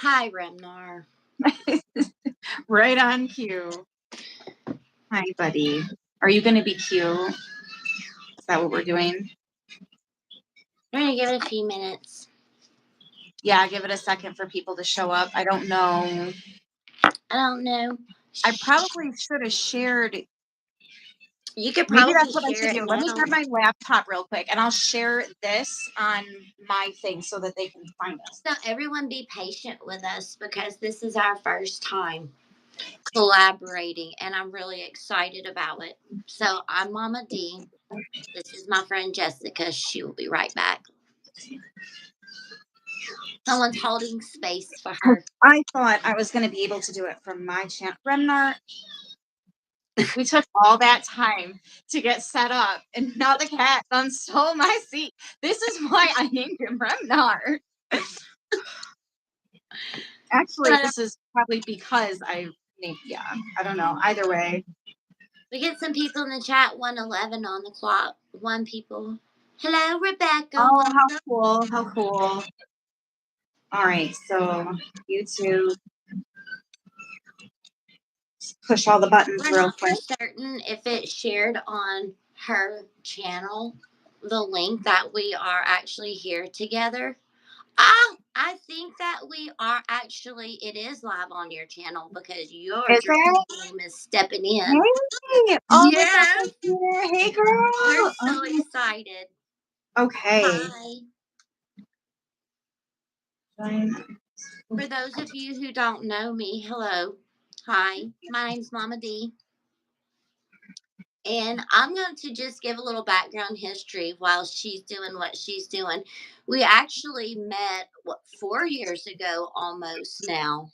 Hi, Remnar. Right on cue. Hi, buddy. Are you going to be cute? Is that what we're doing? We're going to give it a few minutes. Yeah, give it a second for people to show up. I don't know. I probably should have shared. You could probably Maybe that's what I share should do. it Let me now. grab my laptop real quick, and I'll share this on my thing so that they can find us. So everyone be patient with us because this is our first time collaborating, and I'm really excited about it. So I'm MamaD. This is my friend Jessica. She will be right back. Someone's holding space for her. I thought I was going to be able to do it from my channel. Remnar, we took all that time to get set up, and now the cat done stole my seat. This is why I named him Remnar. Actually, this is probably because I named, I don't know. Either way. We get some people in the chat, 111 on the clock. One people. Hello, Rebecca. Oh, how cool. How cool. All right, so YouTube. Push all the buttons real quick. We're not certain if it's shared on her channel, the link that we are actually here together. I think that we are actually, it is live on your channel because your dream is stepping in. Hey, yes. Hey, girl. We're so excited. Okay. Hi. For those of you who don't know me, hello. Hi, my name's MamaD. And I'm going to just give a little background history while she's doing what she's doing. We actually met, 4 years ago almost now.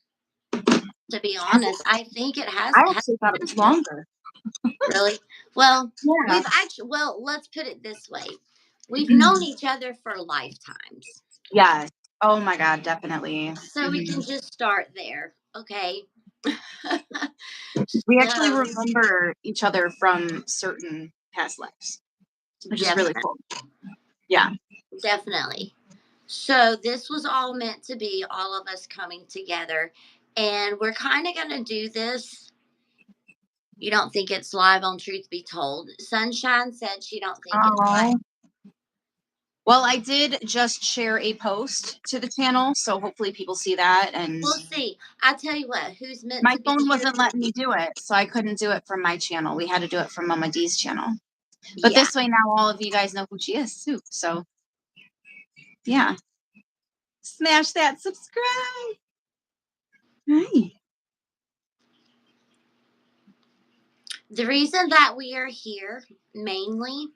To be honest, I think it has. I actually thought it was longer. Really? Well, yeah. Let's put it this way. We've known each other for lifetimes. Yes. Oh my God, definitely. So we can just start there. Okay. We actually remember each other from certain past lives, which is really cool. Yeah. Definitely. So this was all meant to be all of us coming together. And we're kind of going to do this. You don't think it's live on Truth Be Told. Sunshine said she don't think it's live. Well, I did just share a post to the channel, so hopefully people see that. And we'll see. I tell you what, who's meant my to be phone wasn't letting me do it, so I couldn't do it from my channel. We had to do it from Mama D's channel. But this way now all of you guys know who she is too. So yeah. Smash that subscribe. Hi. The reason that we are here mainly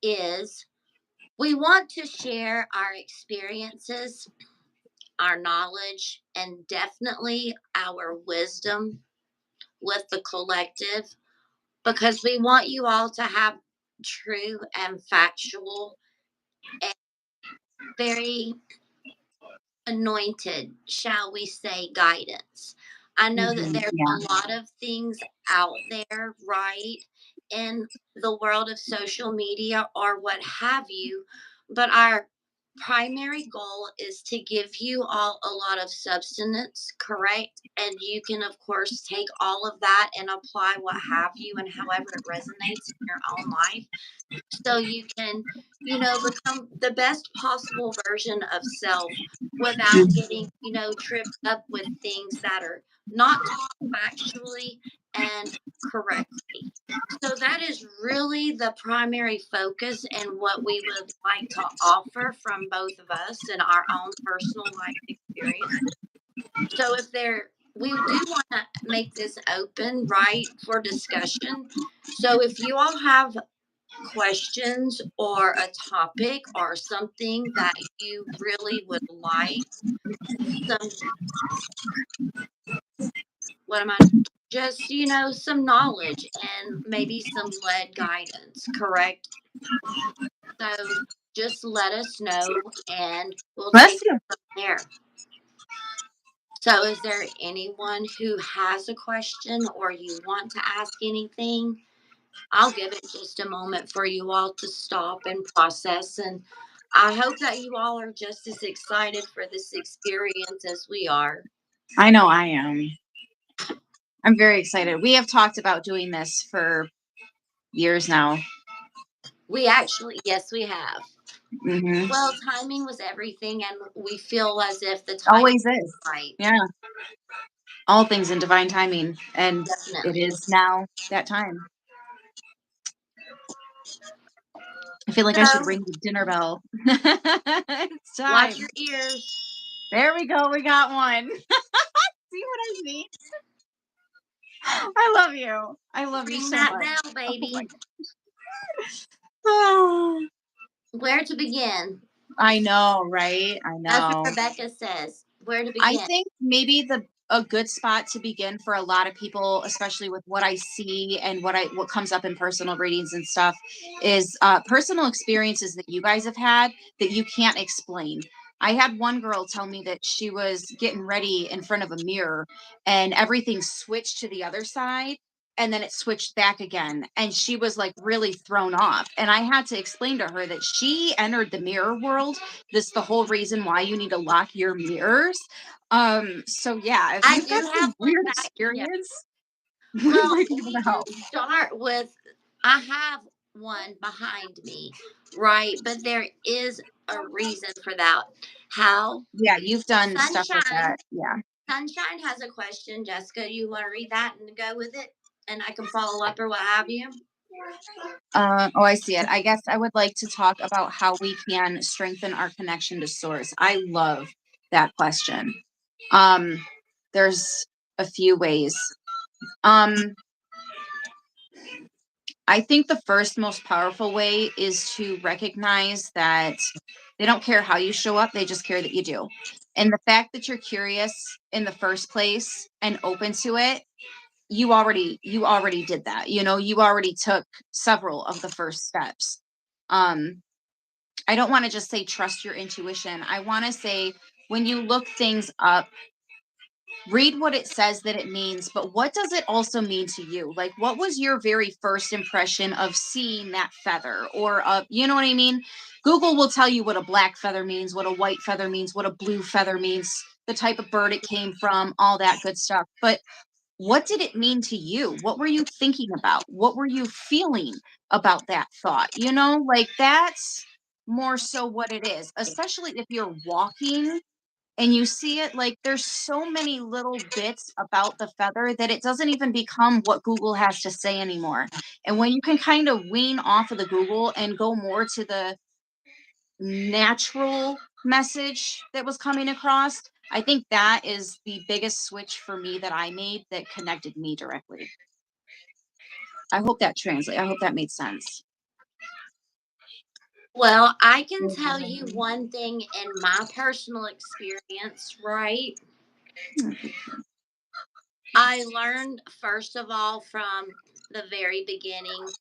is we want to share our experiences, our knowledge, and definitely our wisdom with the collective because we want you all to have true and factual and very anointed, shall we say, guidance. I know that there's a lot of things out there, right, in the world of social media or what have you, but our primary goal is to give you all a lot of substance, correct? And you can, of course, take all of that and apply what have you and however it resonates in your own life. So you can, become the best possible version of self without getting, tripped up with things that are not taught factually and correctly. So that is really the primary focus and what we would like to offer from both of us and our own personal life experience. So we do want to make this open, right, for discussion. So if you all have questions or a topic or something that you really would like some knowledge and maybe some lead guidance, correct? So just let us know and we'll take it from there. So is there anyone who has a question or you want to ask anything? I'll give it just a moment for you all to stop and process, and I hope that you all are just as excited for this experience as we are. I know I am. I'm very excited. We have talked about doing this for years now. We actually, yes, we have. Mm-hmm. Well, timing was everything, and we feel as if the timing Always is. is right. Yeah. All things in divine timing. And it Definitely. is now that time. I feel like I should So, ring the dinner bell. It's watch time. your ears. There we go. We got one. See what I mean? I love you. I love you Ring so that much. bell, Oh my baby. God. Where to begin? I know, right? I That's what know. Rebecca says. Where to I begin? think maybe a good spot to begin for a lot of people, especially with what I see and what comes up in personal readings and stuff, is personal experiences that you guys have had that you can't explain. I had one girl tell me that she was getting ready in front of a mirror and everything switched to the other side and then it switched back again and she was like really thrown off, and I had to explain to her that she entered the mirror world. This is the whole reason why you need to lock your mirrors. So yeah, if I you've got do have some one weird back here. experience, we Well, might be able we to can help. start with I have one behind me, right? But there is a reason for that. How? Yeah, you've done stuff with Sunshine. that. Yeah. Sunshine has a question. Jessica, you want to read that and go with it? And I can follow up or what have you. Oh, I see it. I guess I would like to talk about how we can strengthen our connection to source. I love that question. Um, there's a few ways. Um, I think the first most powerful way is to recognize that they don't care how you show up, they just care that you do. And the fact that you're curious in the first place and open to it, you already did that. You already took several of the first steps. Um I don't want to just say trust your intuition. I want to say when you look things up, read what it says that it means, but what does it also mean to you? Like, what was your very first impression of seeing that feather? Or, you know what I mean? Google will tell you what a black feather means, what a white feather means, what a blue feather means, the type of bird it came from, all that good stuff. But what did it mean to you? What were you thinking about? What were you feeling about that thought? Like that's more so what it is, especially if you're walking and you see it. Like there's so many little bits about the feather that it doesn't even become what Google has to say anymore. And when you can kind of wean off of the Google and go more to the natural message that was coming across, I think that is the biggest switch for me that I made that connected me directly. I hope that translates. I hope that made sense. Well, I can tell you one thing in my personal experience, right? I learned, first of all, from the very beginning,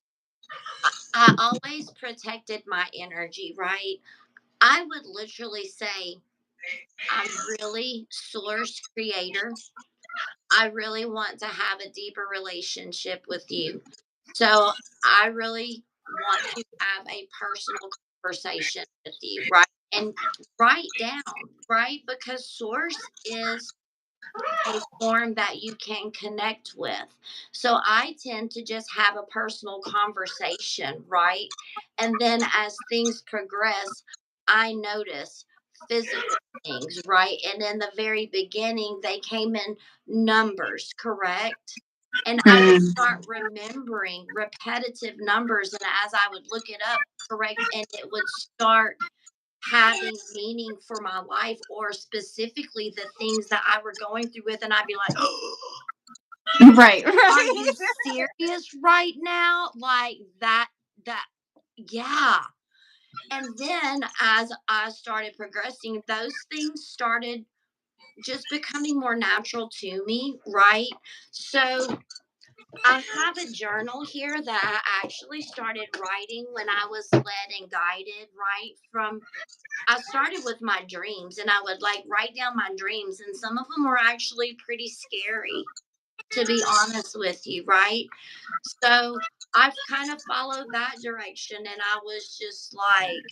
I always protected my energy, right? I would literally say, I'm really source creator. I really want to have a deeper relationship with you. So I really want to have a personal conversation with you, right? And write down, right? Because source is a form that you can connect with. So I tend to just have a personal conversation, right? And then as things progress, I notice physical things, right? And in the very beginning, they came in numbers, correct? And I would Mm, start remembering repetitive numbers. And as I would look it up, correct, and it would start having meaning for my life, or specifically the things that I were going through with, and I'd be like, right, are right. you serious right now? Like that, yeah. And then as I started progressing, those things started just becoming more natural to me, right? So I have a journal here that I actually started writing when I was led and guided, right? I started with my dreams, and I would like write down my dreams, and some of them were actually pretty scary, to be honest with you, right? So I've kind of followed that direction, and I was just like,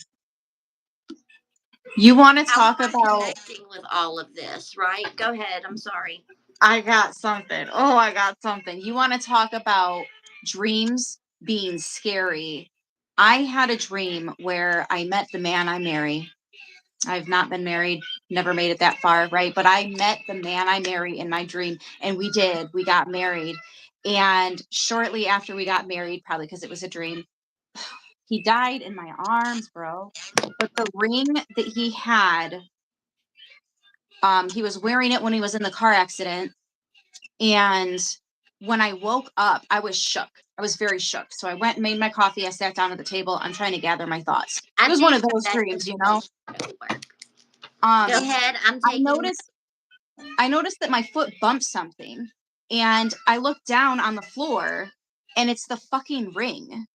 You want to How am talk I about... connecting with all of this, right? Go ahead. I'm sorry. I got something. Oh, I got something. You want to talk about dreams being scary? I had a dream where I met the man I marry. I've not been married, never made it that far, right? But I met the man I marry in my dream, and we got married. And shortly after we got married, probably because it was a dream, he died in my arms, bro. But the ring that he had, he was wearing it when he was in the car accident. And when I woke up, I was shook. I was very shook. So I went and made my coffee. I sat down at the table. I'm trying to gather my thoughts. It was one of those dreams, you know? Go ahead. I noticed that my foot bumped something, and I looked down on the floor, and it's the fucking ring.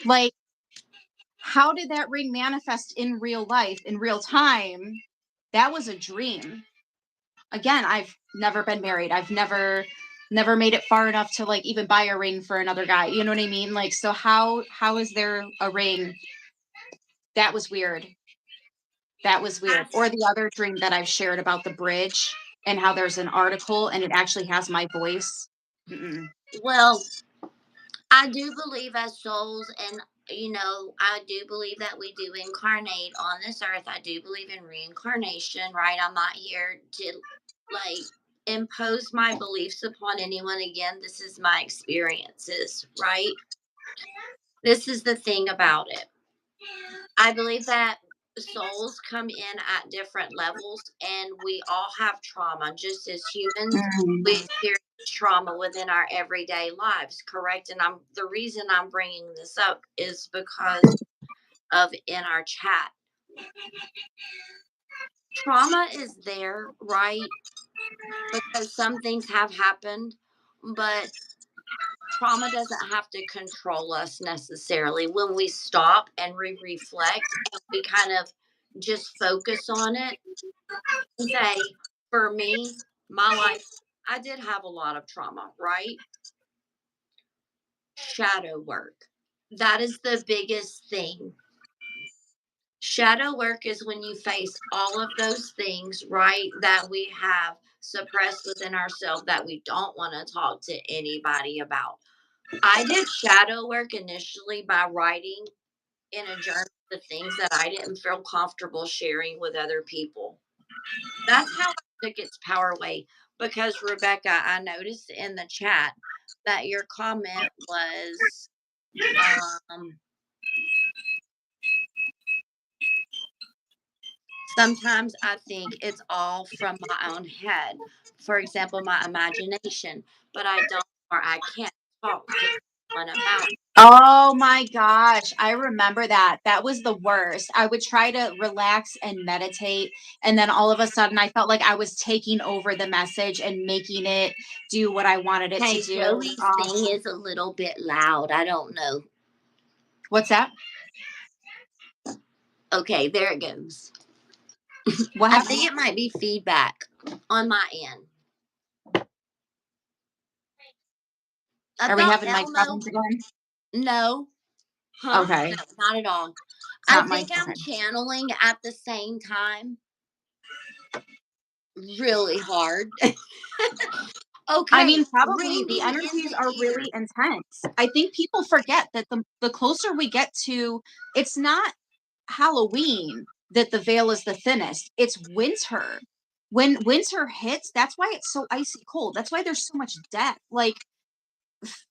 Like, how did that ring manifest in real life, in real time? That was a dream. Again, I've never been married. I've never made it far enough to like even buy a ring for another guy. You know what I mean? Like, so how is there a ring? That was weird. That was weird. Or the other dream that I've shared about the bridge and how there's an article and it actually has my voice. Mm-mm. Well, I do believe as souls, and I do believe that we do incarnate on this earth. I do believe in reincarnation, right? I'm not here to like impose my beliefs upon anyone again. This is my experiences, right? This is the thing about it. I believe that souls come in at different levels, and we all have trauma. Just as humans, we experience trauma within our everyday lives, correct? And the reason I'm bringing this up is because of in our chat. Trauma is there, right? Because some things have happened, but trauma doesn't have to control us necessarily. When we stop and we reflect and we kind of just focus on it and say, for me, my life, I did have a lot of trauma, right? Shadow work. That is the biggest thing. Shadow work is when you face all of those things, right, that we have suppressed within ourselves that we don't want to talk to anybody about. I did shadow work initially by writing in a journal the things that I didn't feel comfortable sharing with other people. That's how I took its power away. Because, Rebecca, I noticed in the chat that your comment was, um, sometimes I think it's all from my own head. For example, my imagination, but I don't or I can't talk to anyone about it. Oh my gosh, I remember that. That was the worst. I would try to relax and meditate, and then all of a sudden I felt like I was taking over the message and making it do what I wanted it to Hey, do. Chloe's thing is a little bit loud. I don't know. What's that? Okay, there it goes. What I happened? think it might be feedback on my end. Are we having mic problems again? No. Huh? Okay. No, not at all. I think I'm channeling at the same time really hard. Okay. I mean, probably the energies are really intense. I think people forget that the closer we get to, it's not Halloween that the veil is the thinnest. It's winter. When winter hits, that's why it's so icy cold. That's why there's so much death. Like,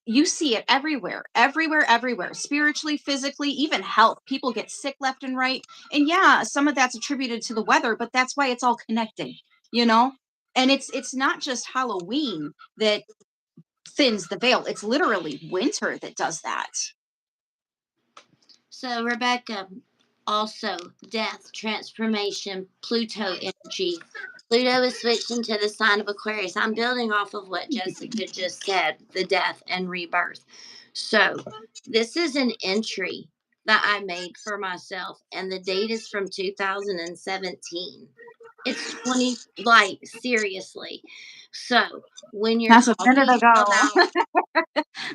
you see it everywhere, everywhere, everywhere, spiritually, physically, even health. People get sick left and right. And yeah, some of that's attributed to the weather, but that's why it's all connected, you know? And it's not just Halloween that thins the veil. It's literally winter that does that. So, Rebecca, also death, transformation, Pluto energy. Pluto is switching to the sign of Aquarius. I'm building off of what Jessica just said, the death and rebirth. So, this is an entry that I made for myself, and the date is from 2017. It's 20, like, seriously. So, when you're talking about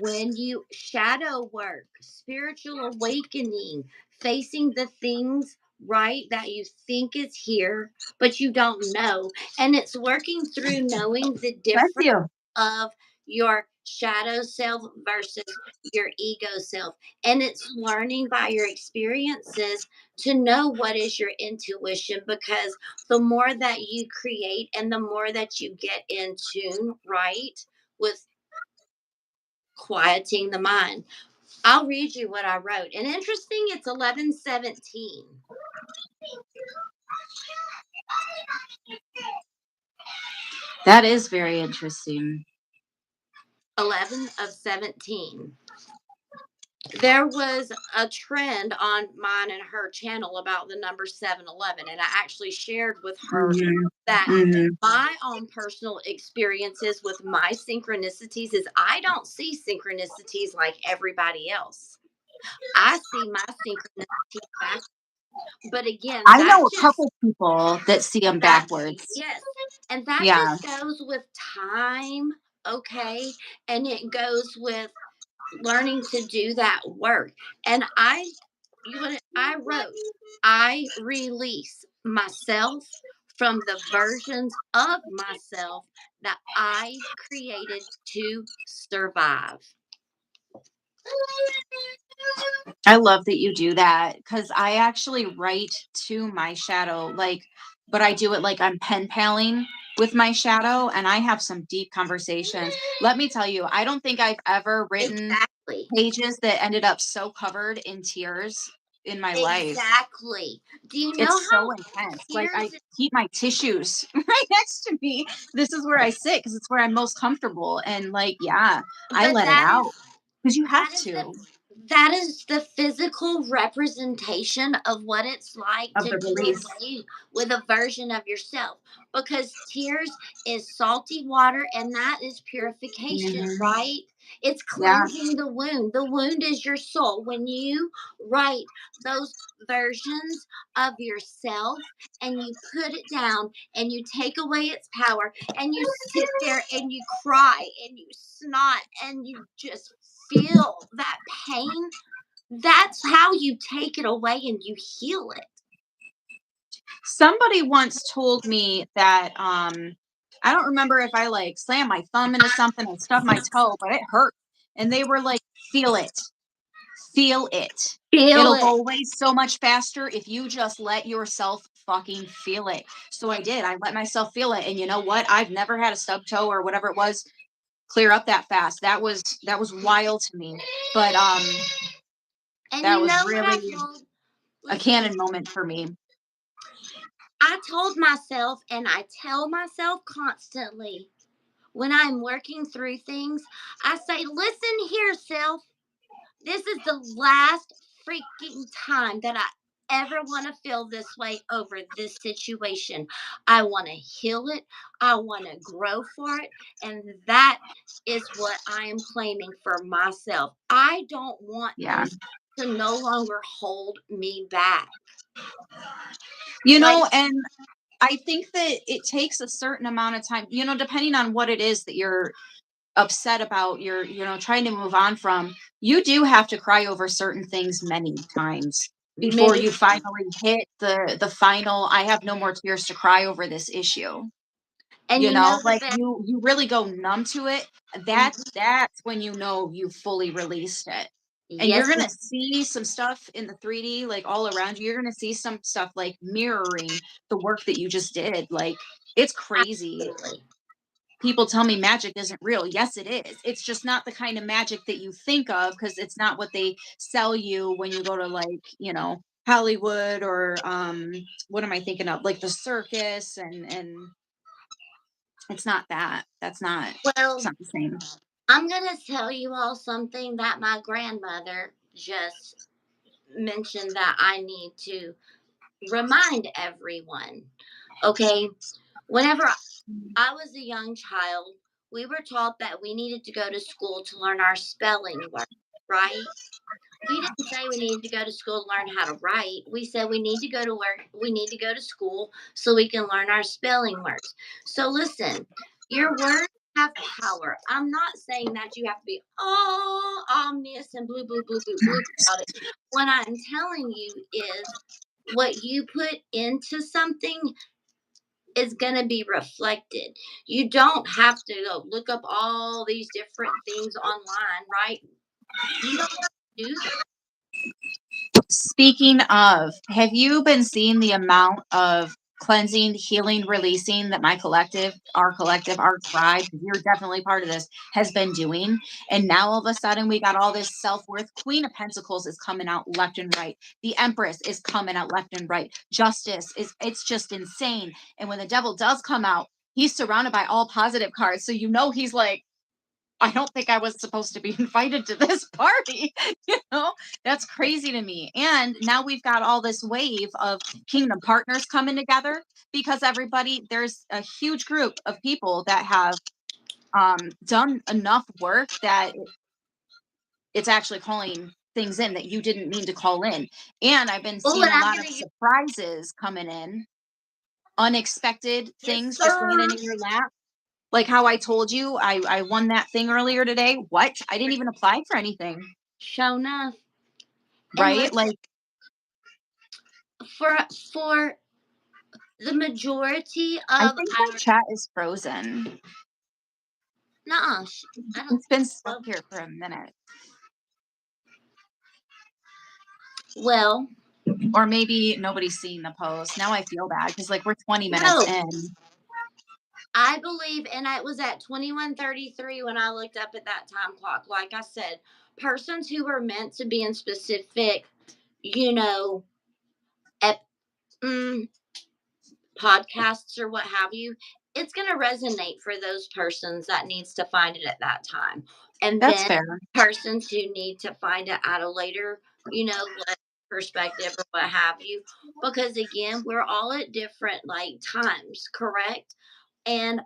when you shadow work, spiritual awakening, facing the things right? That you think is here, but you don't know. And it's working through knowing the Bless difference you. of your shadow self versus your ego self. And it's learning by your experiences to know what is your intuition, because the more that you create and the more that you get in tune, right, with quieting the mind. I'll read you what I wrote. And interesting, it's 11:17. That is very interesting. 11 of 17. There was a trend on mine and her channel about the number 711, and I actually shared with her Mm-hmm. that Mm-hmm. my own personal experiences with my synchronicities is I don't see synchronicities like everybody else. I see my synchronicities back. But again, I that know a just couple people that see them that backwards. yes, and that Yeah. just goes with time, okay? And it goes with learning to do that work. And I wrote, I release myself from the versions of myself that I created to survive. I love that you do that, because I actually write to my shadow, like, but I do it like I'm pen paling with my shadow, and I have some deep conversations. Let me tell you, I don't think I've ever written Exactly. pages that ended up so covered in tears in my life. Exactly. Do you know It's so how intense. Like, I tears, keep my tissues right next to me. This is where I sit because it's where I'm most comfortable. And like, yeah, I but let it out because you have that is the to, that is the physical representation of what it's like of to the do release. away with a version of yourself, because tears is salty water and that is purification, Hmm. right? It's Yeah. cleansing the wound is your soul. When you write those versions of yourself and you put it down and you take away its power and you sit there and you cry and you snot and you just feel that pain, that's how you take it away and you heal it. Somebody once told me that I don't remember if I like slammed my thumb into something and stubbed my toe, but it hurt. And they were like, feel it. Feel it. Feel It'll it. go away so much faster if you just let yourself fucking feel it. So I did. I let myself feel it. And you know what? I've never had a stub toe or whatever it was clear up that fast. That was wild to me. But And that you was know what I really told? a Listen, canon moment for me. I told myself, and I tell myself constantly when I'm working through things, I say, listen here, self. This is the last freaking time that I ever want to feel this way over this situation. I want to heal it. I want to grow for it. And that is what I am claiming for myself. I don't want Yeah. this to no longer hold me back. You Like, know, and I think that it takes a certain amount of time, depending on what it is that you're upset about, you're, trying to move on from. You do have to cry over certain things many times before many, you finally hit the final, I have no more tears to cry over this issue. and you know the Like best. you really go numb to it. That's when you fully released it. And you're Yes, gonna see some stuff in the 3D, like all around you. You're gonna see some stuff like mirroring the work that you just did. Like, it's crazy. absolutely. People tell me magic isn't real. Yes, it is. It's just not the kind of magic that you think of, because it's not what they sell you when you go to, like, Hollywood, or what am I thinking of? Like the circus, and it's not that. It's Well, not the same. I'm going to tell you all something that my grandmother just mentioned that I need to remind everyone. Okay. Whenever I was a young child, we were taught that we needed to go to school to learn our spelling words, right? We didn't say we needed to go to school to learn how to write. We said we need to go to work. We need to go to school so we can learn our spelling words. So listen, your words have power. I'm not saying that you have to be all omnious and blue, blue, blue, blue, blue about it. What I'm telling you is what you put into something is going to be reflected. You don't have to go look up all these different things online, right? You don't have to do that. Speaking of, have you been seeing the amount of cleansing, healing, releasing that my collective, our tribe, you're definitely part of this, has been doing? And now all of a sudden we got all this self-worth. Queen of Pentacles is coming out left and right. The Empress is coming out left and right. Justice is, it's just insane. And when the devil does come out, he's surrounded by all positive cards. So you know he's like, I don't think I was supposed to be invited to this party. You know, that's crazy to me. And now we've got all this wave of kingdom partners coming together because everybody, there's a huge group of people that have done enough work that it's actually calling things in that you didn't mean to call in. And I've been seeing a lot of surprises coming in, unexpected things just landing in your lap. Like how I told you, I won that thing earlier today. What? I didn't even apply for anything. Show enough. Right? Like for the majority of I think my chat is frozen. Nuh-uh. It's been stuck here for a minute. Well, or maybe nobody's seeing the post. Now I feel bad because like we're 20 minutes in. I believe, and it was at 21:33 when I looked up at that time clock. Like I said, persons who were meant to be in specific, you know, podcasts or what have you, it's going to resonate for those persons that needs to find it at that time. And that's then fair. Persons who need to find it at a later, you know, perspective or what have you. Because again, we're all at different like times, correct? And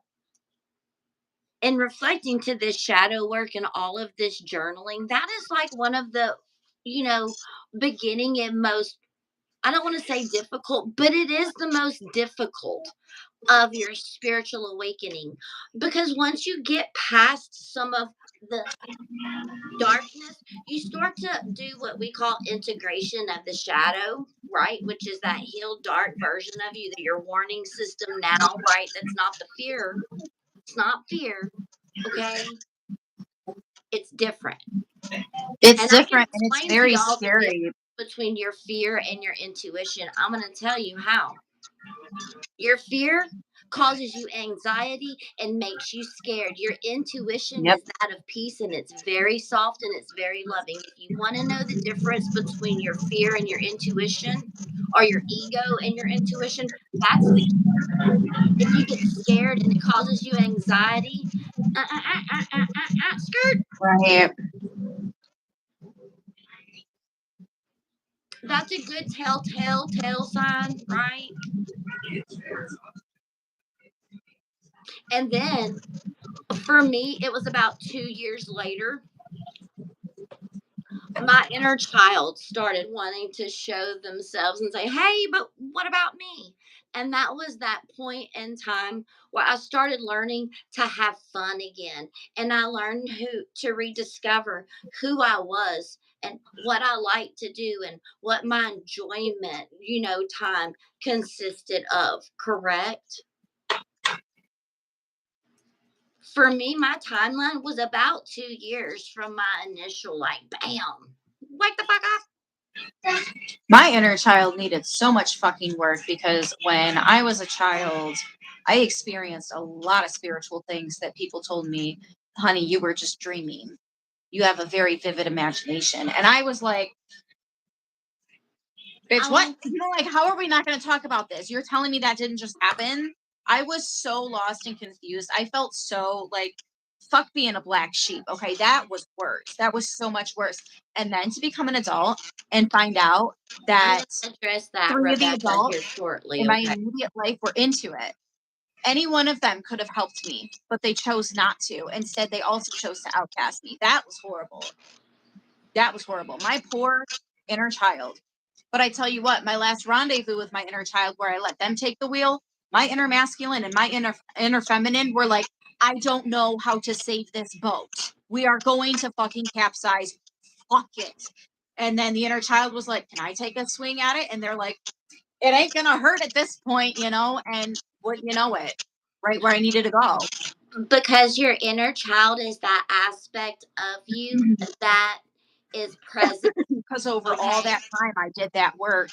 in reflecting to this shadow work and all of this journaling, that is like one of the, you know, beginning and most, I don't want to say difficult, but it is the most difficult of your spiritual awakening. Because once you get past some of the darkness, you start to do what we call integration of the shadow, right? Which is that healed dark version of you, that your warning system now, right? That's not the fear. It's not fear. Okay. It's different. It's different and it's very scary. Between your fear and your intuition. I'm going to tell you how. Your fear causes you anxiety and makes you scared. Your intuition is that of peace, and it's very soft and it's very loving. If you want to know the difference between your fear and your intuition, or your ego and your intuition, that's the key. If you get scared and it causes you anxiety, skirt. Right. That's a good telltale sign, right? And then for me, it was about 2 years later, my inner child started wanting to show themselves and say, "Hey, but what about me?" And that was that point in time where I started learning to have fun again. And I learned to rediscover who I was and what I like to do and what my enjoyment, you know, time consisted of, correct? For me, my timeline was about 2 years from my initial, like, bam, wake the fuck up. My inner child needed so much fucking work because when I was a child, I experienced a lot of spiritual things that people told me, honey, you were just dreaming. You have a very vivid imagination. And I was like, bitch, what? You know, like, how are we not going to talk about this? You're telling me that didn't just happen? I was so lost and confused. I felt so like, fuck being a black sheep. Okay, that was worse. That was so much worse. And then to become an adult and find out that three of the adults shortly, in my immediate life were into it. Any one of them could have helped me, but they chose not to. Instead, they also chose to outcast me. That was horrible. That was horrible. My poor inner child. But I tell you what, my last rendezvous with my inner child, where I let them take the wheel, my inner masculine and my inner feminine were like, I don't know how to save this boat. We are going to fucking capsize. Fuck it. And then the inner child was like, can I take a swing at it? And they're like, it ain't going to hurt at this point, you know, and wouldn't you know it, right where I needed to go. Because your inner child is that aspect of you that is present. Because over all that time I did that work.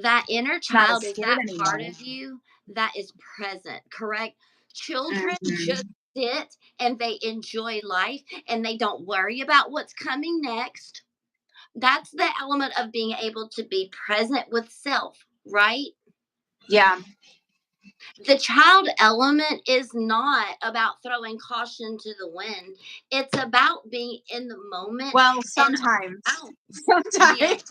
That inner It's not child as is scared that part anymore. of you that is present, correct? Children Mm-hmm. just sit and they enjoy life and they don't worry about what's coming next. That's the element of being able to be present with self, right? Yeah. The child element is not about throwing caution to the wind. It's about being in the moment Well, and sometimes, out. Yeah. sometimes,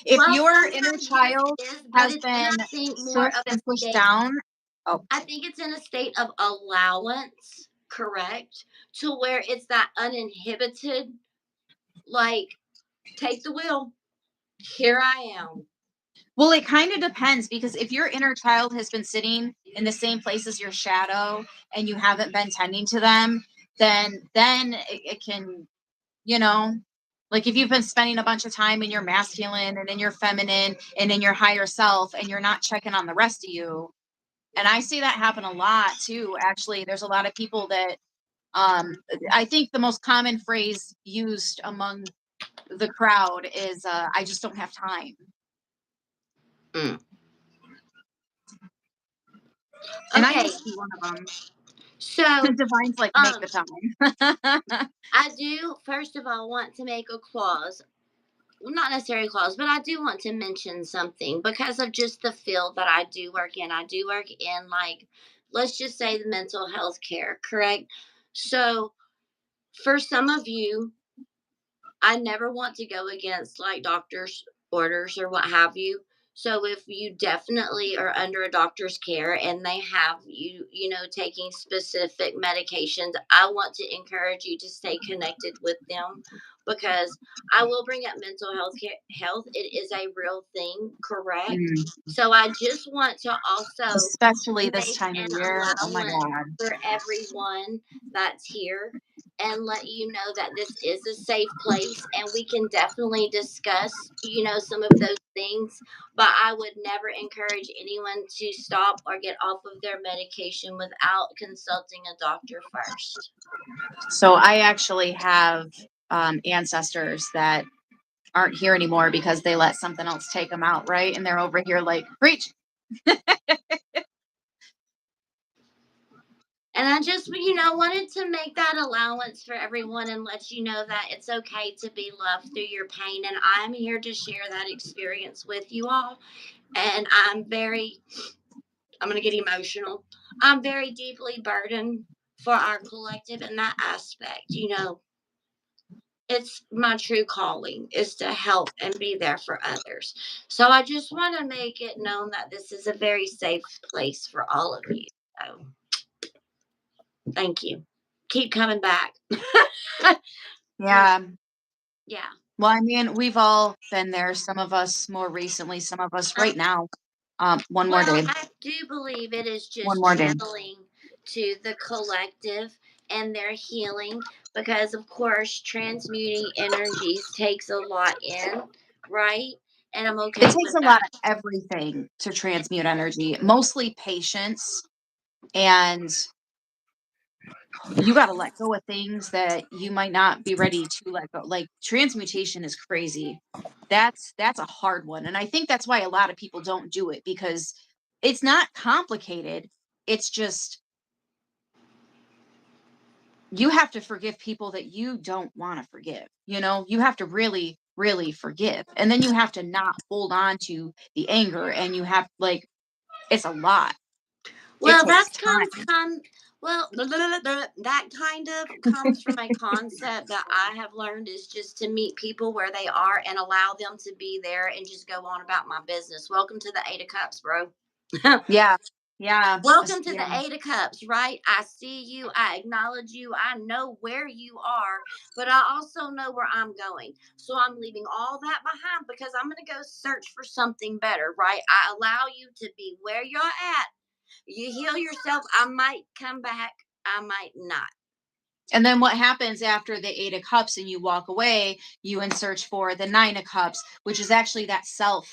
if Well, your inner sometimes yes, child it is, but has it's in, been I think, more of shushed a and pushed state. down, oh, I think it's in a state of allowance, correct? To where it's that uninhibited, like, take the wheel. Here I am. well, it kind of depends, because if your inner child has been sitting in the same place as your shadow and you haven't been tending to them, then it can, you know, like if you've been spending a bunch of time in your masculine and in your feminine and in your higher self and you're not checking on the rest of you. And I see that happen a lot too. Actually, there's a lot of people that I think the most common phrase used among the crowd is I just don't have time. Mm. And I Okay, used to be one of them. so Divine's like, make the time. I do first of all want to make a clause. Well, not necessarily a clause, but I do want to mention something because of just the field that I do work in. I do work in, like, let's just say the mental health care, correct? So for some of you, I never want to go against like doctor's orders or what have you. So if you definitely are under a doctor's care and they have you, taking specific medications, I want to encourage you to stay connected with them because I will bring up mental health. It is a real thing, correct? Mm, So I just want to also especially this make time of an year. Oh my allowance God. for everyone that's here and let you know that this is a safe place and we can definitely discuss, some of those things. But I would never encourage anyone to stop or get off of their medication without consulting a doctor first. So I actually have ancestors that aren't here anymore because they let something else take them out, right? And they're over here like, preach. And I just, wanted to make that allowance for everyone and let you know that it's okay to be loved through your pain. And I'm here to share that experience with you all. And I'm going to get emotional. I'm very deeply burdened for our collective in that aspect. It's my true calling is to help and be there for others. So I just want to make it known that this is a very safe place for all of you. So thank you. Keep coming back. Yeah. Yeah. Well, I mean, we've all been there. Some of us more recently, some of us Um, right now. One more well, day. I do believe it is One just more day. channeling to the collective and their healing because, of course, transmuting energies takes a lot in, right? And I'm It okay takes with a lot that. of everything to transmute energy, mostly patience. And you got to let go of things that you might not be ready to let go. Like transmutation is crazy. That's a hard one. And I think that's why a lot of people don't do it, because it's not complicated. It's just you have to forgive people that you don't want to forgive. You have to really, really forgive. And then you have to not hold on to the anger, and you have, like, it's a lot. It Well, takes that's time. that kind of comes from a concept that I have learned is just to meet people where they are and allow them to be there and just go on about my business. Welcome to the Eight of Cups, bro. Yeah. Yeah. Welcome to the Yeah. Eight of Cups, right? I see you. I acknowledge you. I know where you are, but I also know where I'm going. So I'm leaving all that behind because I'm going to go search for something better, right? I allow you to be where you're at. You heal yourself. I might come back. I might not. And then what happens after the 8 of Cups and you walk away, you in search for the 9 of Cups, which is actually that self.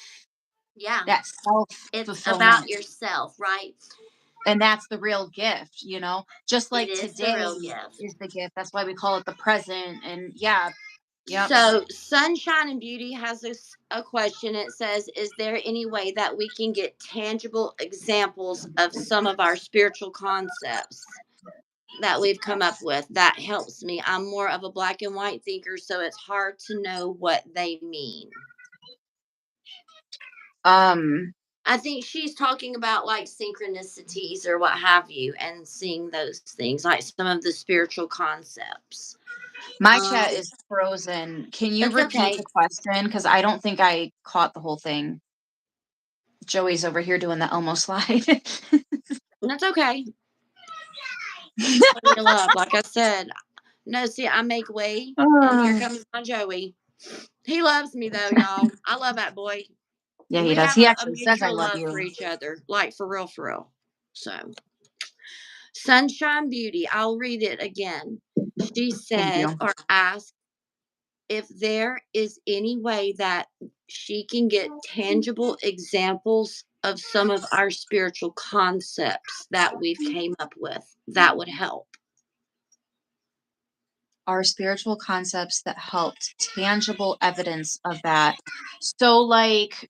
Yeah. That self It's fulfillment. about yourself, right? And that's the real gift, you know, just like It is the today real gift. is the gift. That's why we call it the present. And yeah. Yep. So, Sunshine and Beauty has a question. It says, is there any way that we can get tangible examples of some of our spiritual concepts that we've come up with? That helps me. I'm more of a black and white thinker, so it's hard to know what they mean. I think she's talking about like synchronicities or what have you, and seeing those things, like some of the spiritual concepts. My chat is frozen. Can you It's repeat okay. the question? Because I don't think I caught the whole thing. Joey's over here doing the Elmo slide. That's okay. Plenty of love, like I said. No, see, I make way, and here comes my Joey. He loves me though, y'all. I love that boy. Yeah, he We does. have He a actually says I mutual love love for you. each other, like for real, for real. So, Sunshine Beauty, I'll read it again. She Thank said, you. or asked, if there is any way that she can get tangible examples of some of our spiritual concepts that we've came up with, that would help. Our spiritual concepts that helped, tangible evidence of that. So like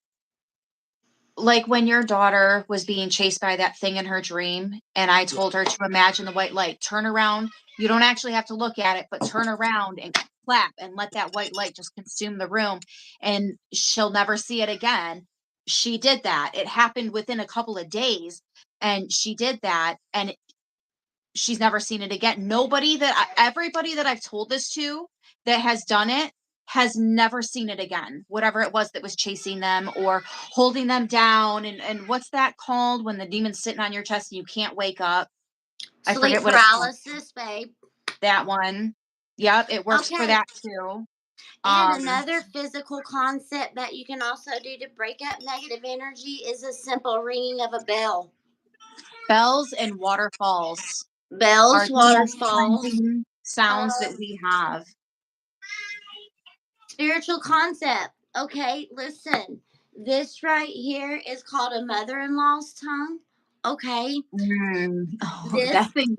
when your daughter was being chased by that thing in her dream, and I told her to imagine the white light, turn around. You don't actually have to look at it, but turn around and clap and let that white light just consume the room, and she'll never see it again. She did that. It happened within a couple of days, and she did that, and she's never seen it again. Everybody that I've told this to that has done it has never seen it again. Whatever it was that was chasing them or holding them down. And what's that called when the demon's sitting on your chest and you can't wake up? I Sleep forget what it's called. paralysis, babe. That one. Yep, it works for Okay. that too. And another physical concept that you can also do to break up negative energy is a simple ringing of a bell. Bells and waterfalls are Bells, the most waterfalls. cleansing sounds that we have. Spiritual concept. Okay, listen. This right here is called a mother-in-law's tongue. Okay. Oh, that This thing,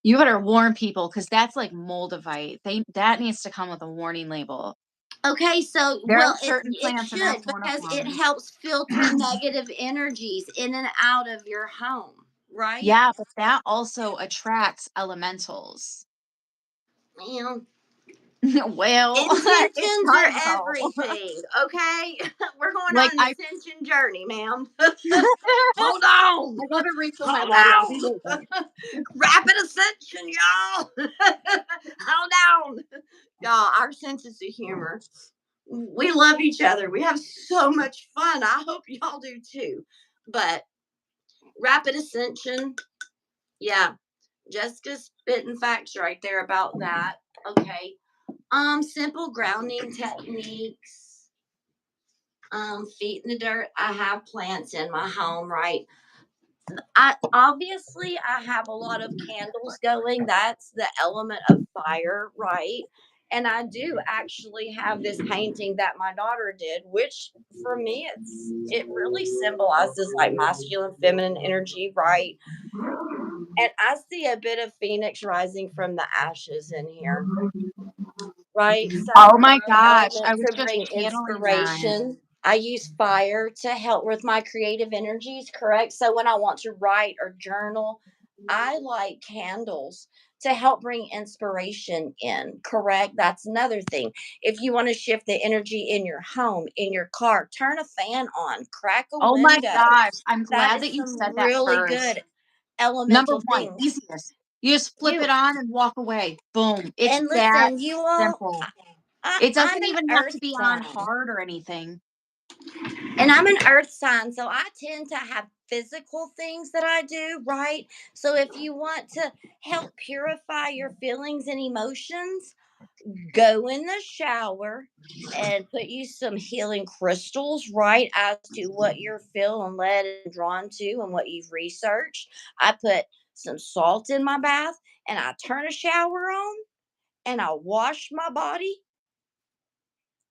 you better warn people because that's like moldavite. That needs to come with a warning label. Okay, so There are well, certain it plants, and that's should, one of because it them. helps filter negative energies in and out of your home, right? Yeah, but that also attracts elementals. Well, Well, it intentions are does though. everything. Okay, we're going Like on an ascension journey, ma'am. Hold on, I gotta refill my hold water. I'll be right on. back. Rapid ascension, y'all. Hold on, y'all. Our senses of humor. We love each other. We have so much fun. I hope y'all do too. But rapid ascension, yeah. Jessica's spitting facts right there about that. Okay. Simple grounding techniques. Feet in the dirt. I have plants in my home, right? I have a lot of candles going. That's the element of fire, right? And I do actually have this painting that my daughter did, which for me it really symbolizes like masculine, feminine energy, right? And I see a bit of phoenix rising from the ashes in here, right? So Oh my I gosh, I want was to just bring channeling that. inspiration. I use fire to help with my creative energies, correct? So when I want to write or journal, I light candles to help bring inspiration in, correct? That's another thing. If you want to shift the energy in your home, in your car, turn a fan on, crack a Oh my window. gosh, I'm That glad is that you some said that really first. good Number elemental one, things. easiest. You just flip You it on and walk away. Boom. It's and that listen, you all, simple. It I'm doesn't an even have to earth be on sign. hard or anything. And I'm an earth sign, so I tend to have physical things that I do, right? So if you want to help purify your feelings and emotions, go in the shower and put you some healing crystals, right, as to what you're feeling led and drawn to and what you've researched. I put some salt in my bath, and I turn a shower on, and I wash my body,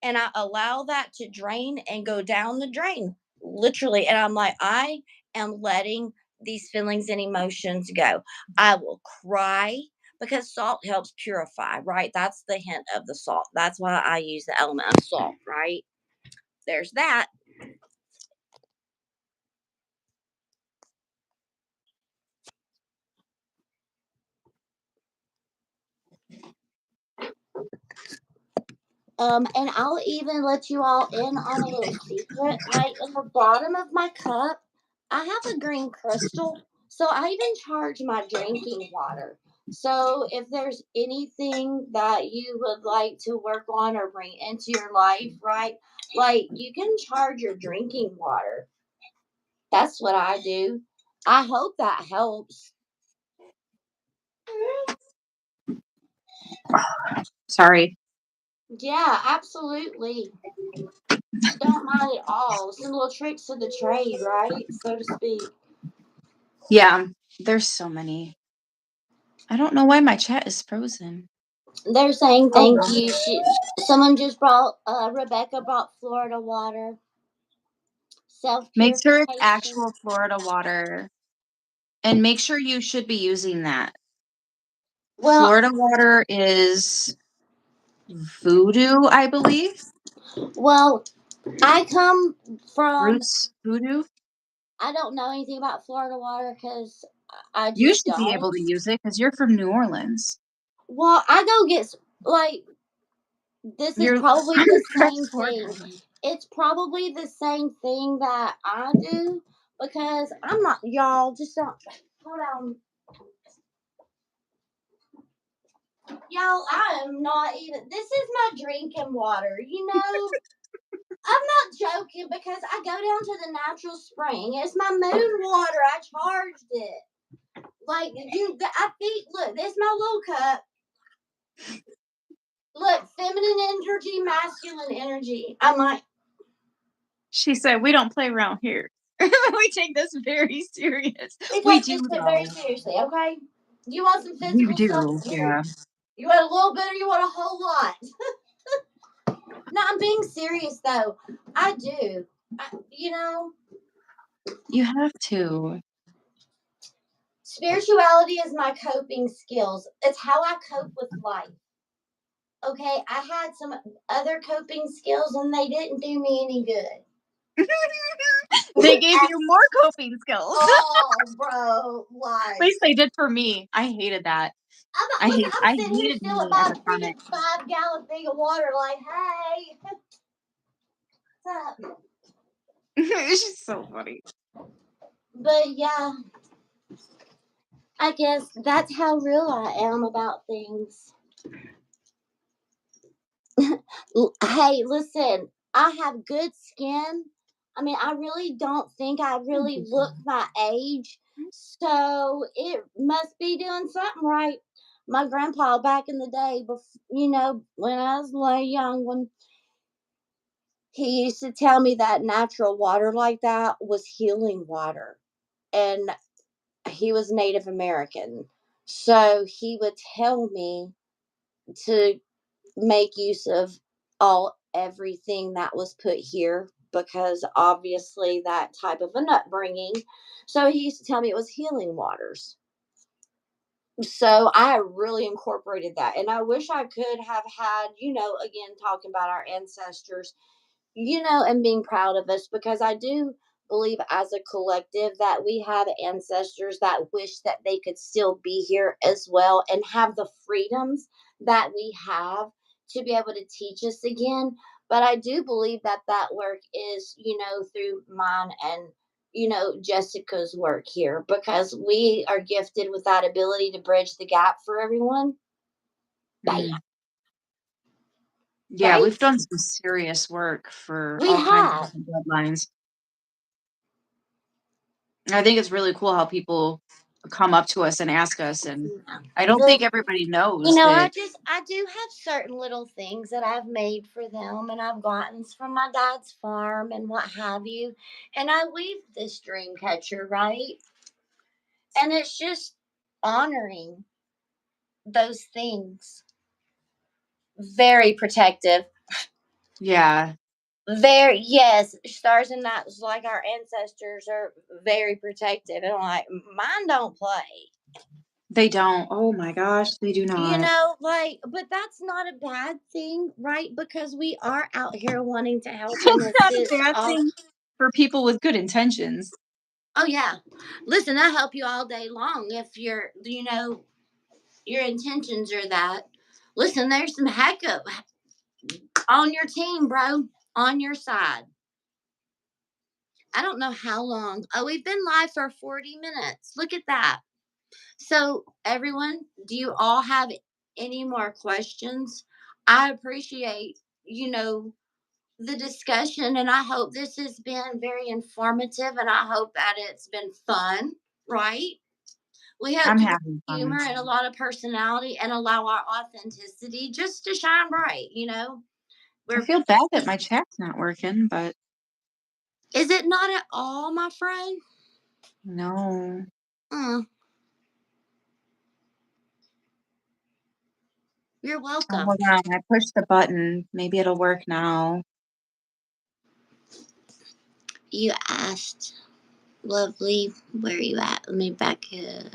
and I allow that to drain and go down the drain, literally. And I'm like, I am letting these feelings and emotions go. I will cry because salt helps purify, right? That's the hint of the salt. That's why I use the element of salt, right? There's that. And I'll even let you all in on a little secret. Like in the bottom of my cup, I have a green crystal. So I even charge my drinking water. So if there's anything that you would like to work on or bring into your life, right? Like you can charge your drinking water. That's what I do. I hope that helps. Sorry. Yeah, absolutely. Don't mind at all. Some little tricks of the trade, right? So to speak. Yeah, there's so many. I don't know why my chat is frozen. They're saying Oh, thank well. you. Someone just brought, Rebecca brought Florida water, self Make sure it's purification. actual Florida water. And make sure you should be using that. Well, Florida water is voodoo, I believe. well, I come from. Roots voodoo. I don't know anything about Florida water because I You just should be don't. able to use it because you're from New Orleans. Well, I go get like this is You're probably on the the French same border. thing. It's probably the same thing that I do because I'm not y'all. Just don't hold on. Y'all, I am not even. This is my drinking water. I'm not joking because I go down to the natural spring. It's my moon water. I charged it. Like I think. Look, this is my little cup. Look, feminine energy, masculine energy. I'm like. She said, "We don't play around here. We take this very serious. We We take do this shit very though. seriously, okay? You want some We physical stuff? do. Yeah. You want a little bit or you want a whole lot? No, I'm being serious though. I do. You know, You have to. spirituality is my coping skills. It's how I cope with life. Okay, I had some other coping skills and they didn't do me any good. They gave you more coping skills. Oh, bro, At lies. least they did for me. I hated that. I'm not, I listen, I'm sitting here hated filling me as my a freaking comic. 5-gallon thing of water, like, hey, what's up? She's so funny. But yeah, I guess that's how real I am about things. Hey, listen, I have good skin. I mean, I really don't think I really look my age. So it must be doing something right. My grandpa back in the day, when I was like young, when he used to tell me that natural water like that was healing water. And he was Native American. So he would tell me to make use of everything that was put here because obviously that type of an upbringing. So he used to tell me it was healing waters. So I really incorporated that. And I wish I could have had, again, talking about our ancestors, and being proud of us because I do believe as a collective that we have ancestors that wish that they could still be here as well and have the freedoms that we have to be able to teach us again. But I do believe that that work is, through mine and, Jessica's work here because we are gifted with that ability to bridge the gap for everyone. Bam. Yeah, Right? we've done some serious work for We all kinds of have. different bloodlines. I think it's really cool how people come up to us and ask us, and I don't think The everybody knows I that. do have certain little things that I've made for them and I've gotten from my dad's farm and what have you. And I weave this dream catcher, right? And it's just honoring those things. Very protective. Yeah. Very, yes, stars and nights, like our ancestors, are very protective. And like, mine don't play. They don't. Oh my gosh, they do not. Like, but that's not a bad thing, right? Because we are out here wanting to help and It's not a assist bad all. thing for people with good intentions. Oh yeah, listen, I help you all day long if your intentions are that. Listen, there's some heck up on your team, bro, on your side. I don't know how long. Oh, we've been live for 40 minutes. Look at that. So, everyone, do you all have any more questions? I appreciate, the discussion, and I hope this has been very informative, and I hope that it's been fun, right? We hope I'm to bring having fun. humor and a lot of personality and allow our authenticity just to shine bright, I We're feel bad that my chat's not working, but Is it not at all, my friend? no. Mm, you're Oh, welcome. hold on. I pushed the button. Maybe it'll work now. You asked, lovely, where are you at? Let me back up.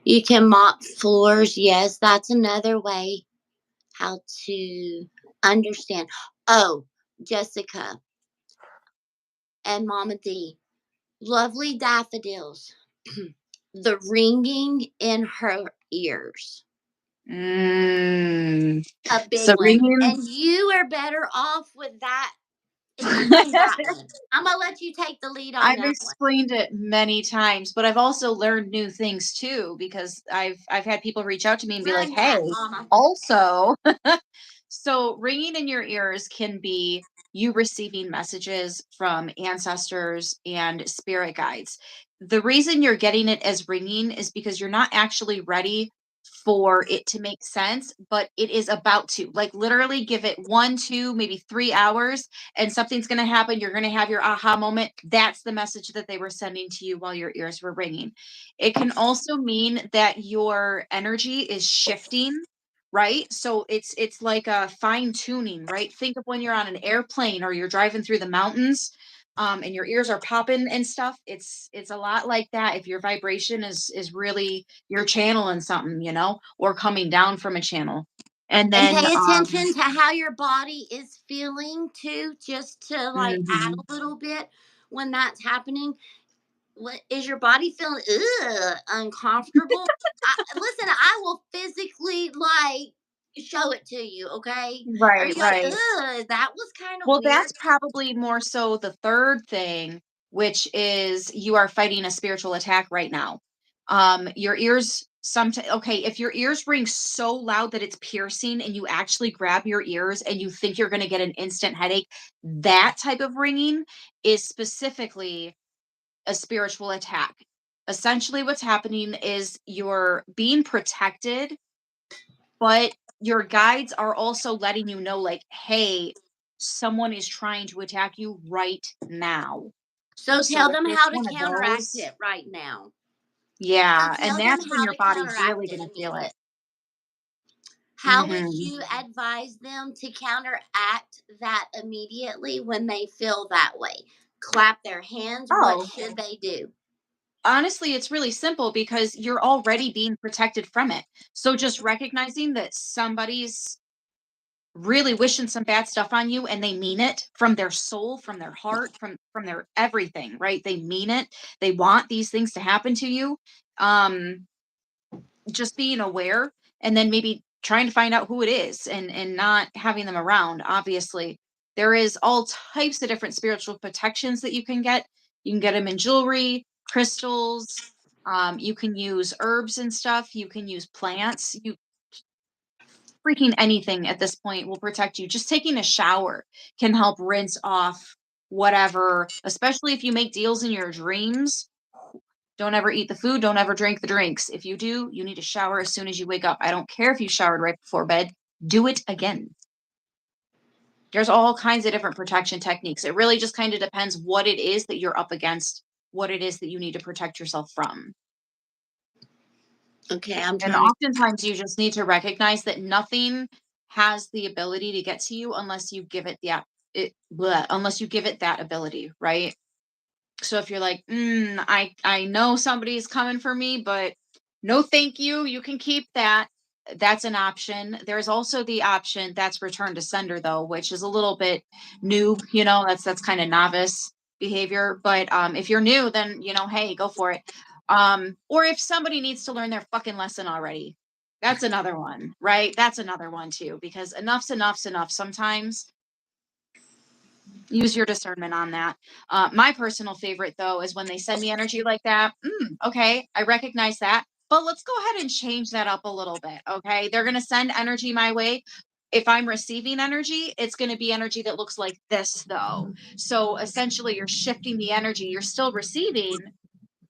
You can mop floors. Yes, that's another way how to understand. Oh, Jessica and Mama D, lovely daffodils. The ringing in her ears. Mm. A big So one. ringing. And you are better off with that, explain that one. I'm gonna let you take the lead on I've that one. explained it many times, but I've also learned new things too because I've had people reach out to me and be like, Run "Hey, that, Mama. also." So ringing in your ears can be you receiving messages from ancestors and spirit guides. The reason you're getting it as ringing is because you're not actually ready for it to make sense, but it is about to. Like literally give it 1, 2, maybe 3 hours and something's going to happen. You're going to have your aha moment. That's the message that they were sending to you while your ears were ringing. It can also mean that your energy is shifting, right? So it's like a fine tuning, right? Think of when you're on an airplane or you're driving through the mountains, and your ears are popping and stuff. It's a lot like that. If your vibration is really you're channeling something, or coming down from a channel. And And then pay attention to how your body is feeling too, just to like add mhm. a little bit when that's happening. What is your body feeling? Uncomfortable? Listen, I will physically like show it to you. Okay? Are Right, you like, right. that was kind of Well, weird? that's probably more so the third thing, which is you are fighting a spiritual attack right now. Your ears sometimes, okay, if your ears ring so loud that it's piercing and you actually grab your ears and you think you're going to get an instant headache, that type of ringing is specifically a spiritual attack. Essentially, what's happening is you're being protected, but your guides are also letting you know, like, hey, someone is trying to attack you right now. So So tell if them it's how to one of counteract those, it right now. So yeah, and tell them that's when how your to body's counteract really it going to feel it. immediately. How would Hmm. you advise them to counteract that immediately when they feel that way? Clap their hands. What Oh, should they do? honestly, it's really simple because you're already being protected from it. So just recognizing that somebody's really wishing some bad stuff on you and they mean it from their soul, from their heart, from their everything, right? They mean it. They want these things to happen to you. um just being aware and then maybe trying to find out who it is and not having them around. Obviously there is all types of different spiritual protections that you can get. You can get them in jewelry, crystals. You can use herbs and stuff. You can use plants. You freaking anything at this point will protect you. Just taking a shower can help rinse off whatever, especially if you make deals in your dreams. Don't ever eat the food, don't ever drink the drinks. If you do, you need to shower as soon as you wake up. I don't care if you showered right before bed, do it again. There's all kinds of different protection techniques. It really just kind of depends what it is that you're up against what it is that you need to protect yourself from. Okay, and oftentimes you just need to recognize that nothing has the ability to get to you unless you give it unless you give it that ability, right? So if you're like, I know somebody's coming for me, but no, thank you. You can keep that. That's an option. There's also the option that's return to sender, though, which is a little bit noob. That's kind of novice behavior. But if you're new, then hey, go for it. Or if somebody needs to learn their fucking lesson already, that's another one, right? That's another one too, because enough's enough sometimes. Use your discernment on that. My personal favorite, though, is when they send me energy like that. Okay, I recognize that. But let's go ahead and change that up a little bit, okay? They're going to send energy my way. If I'm receiving energy, it's going to be energy that looks like this, though. So essentially, you're shifting the energy. You're still receiving,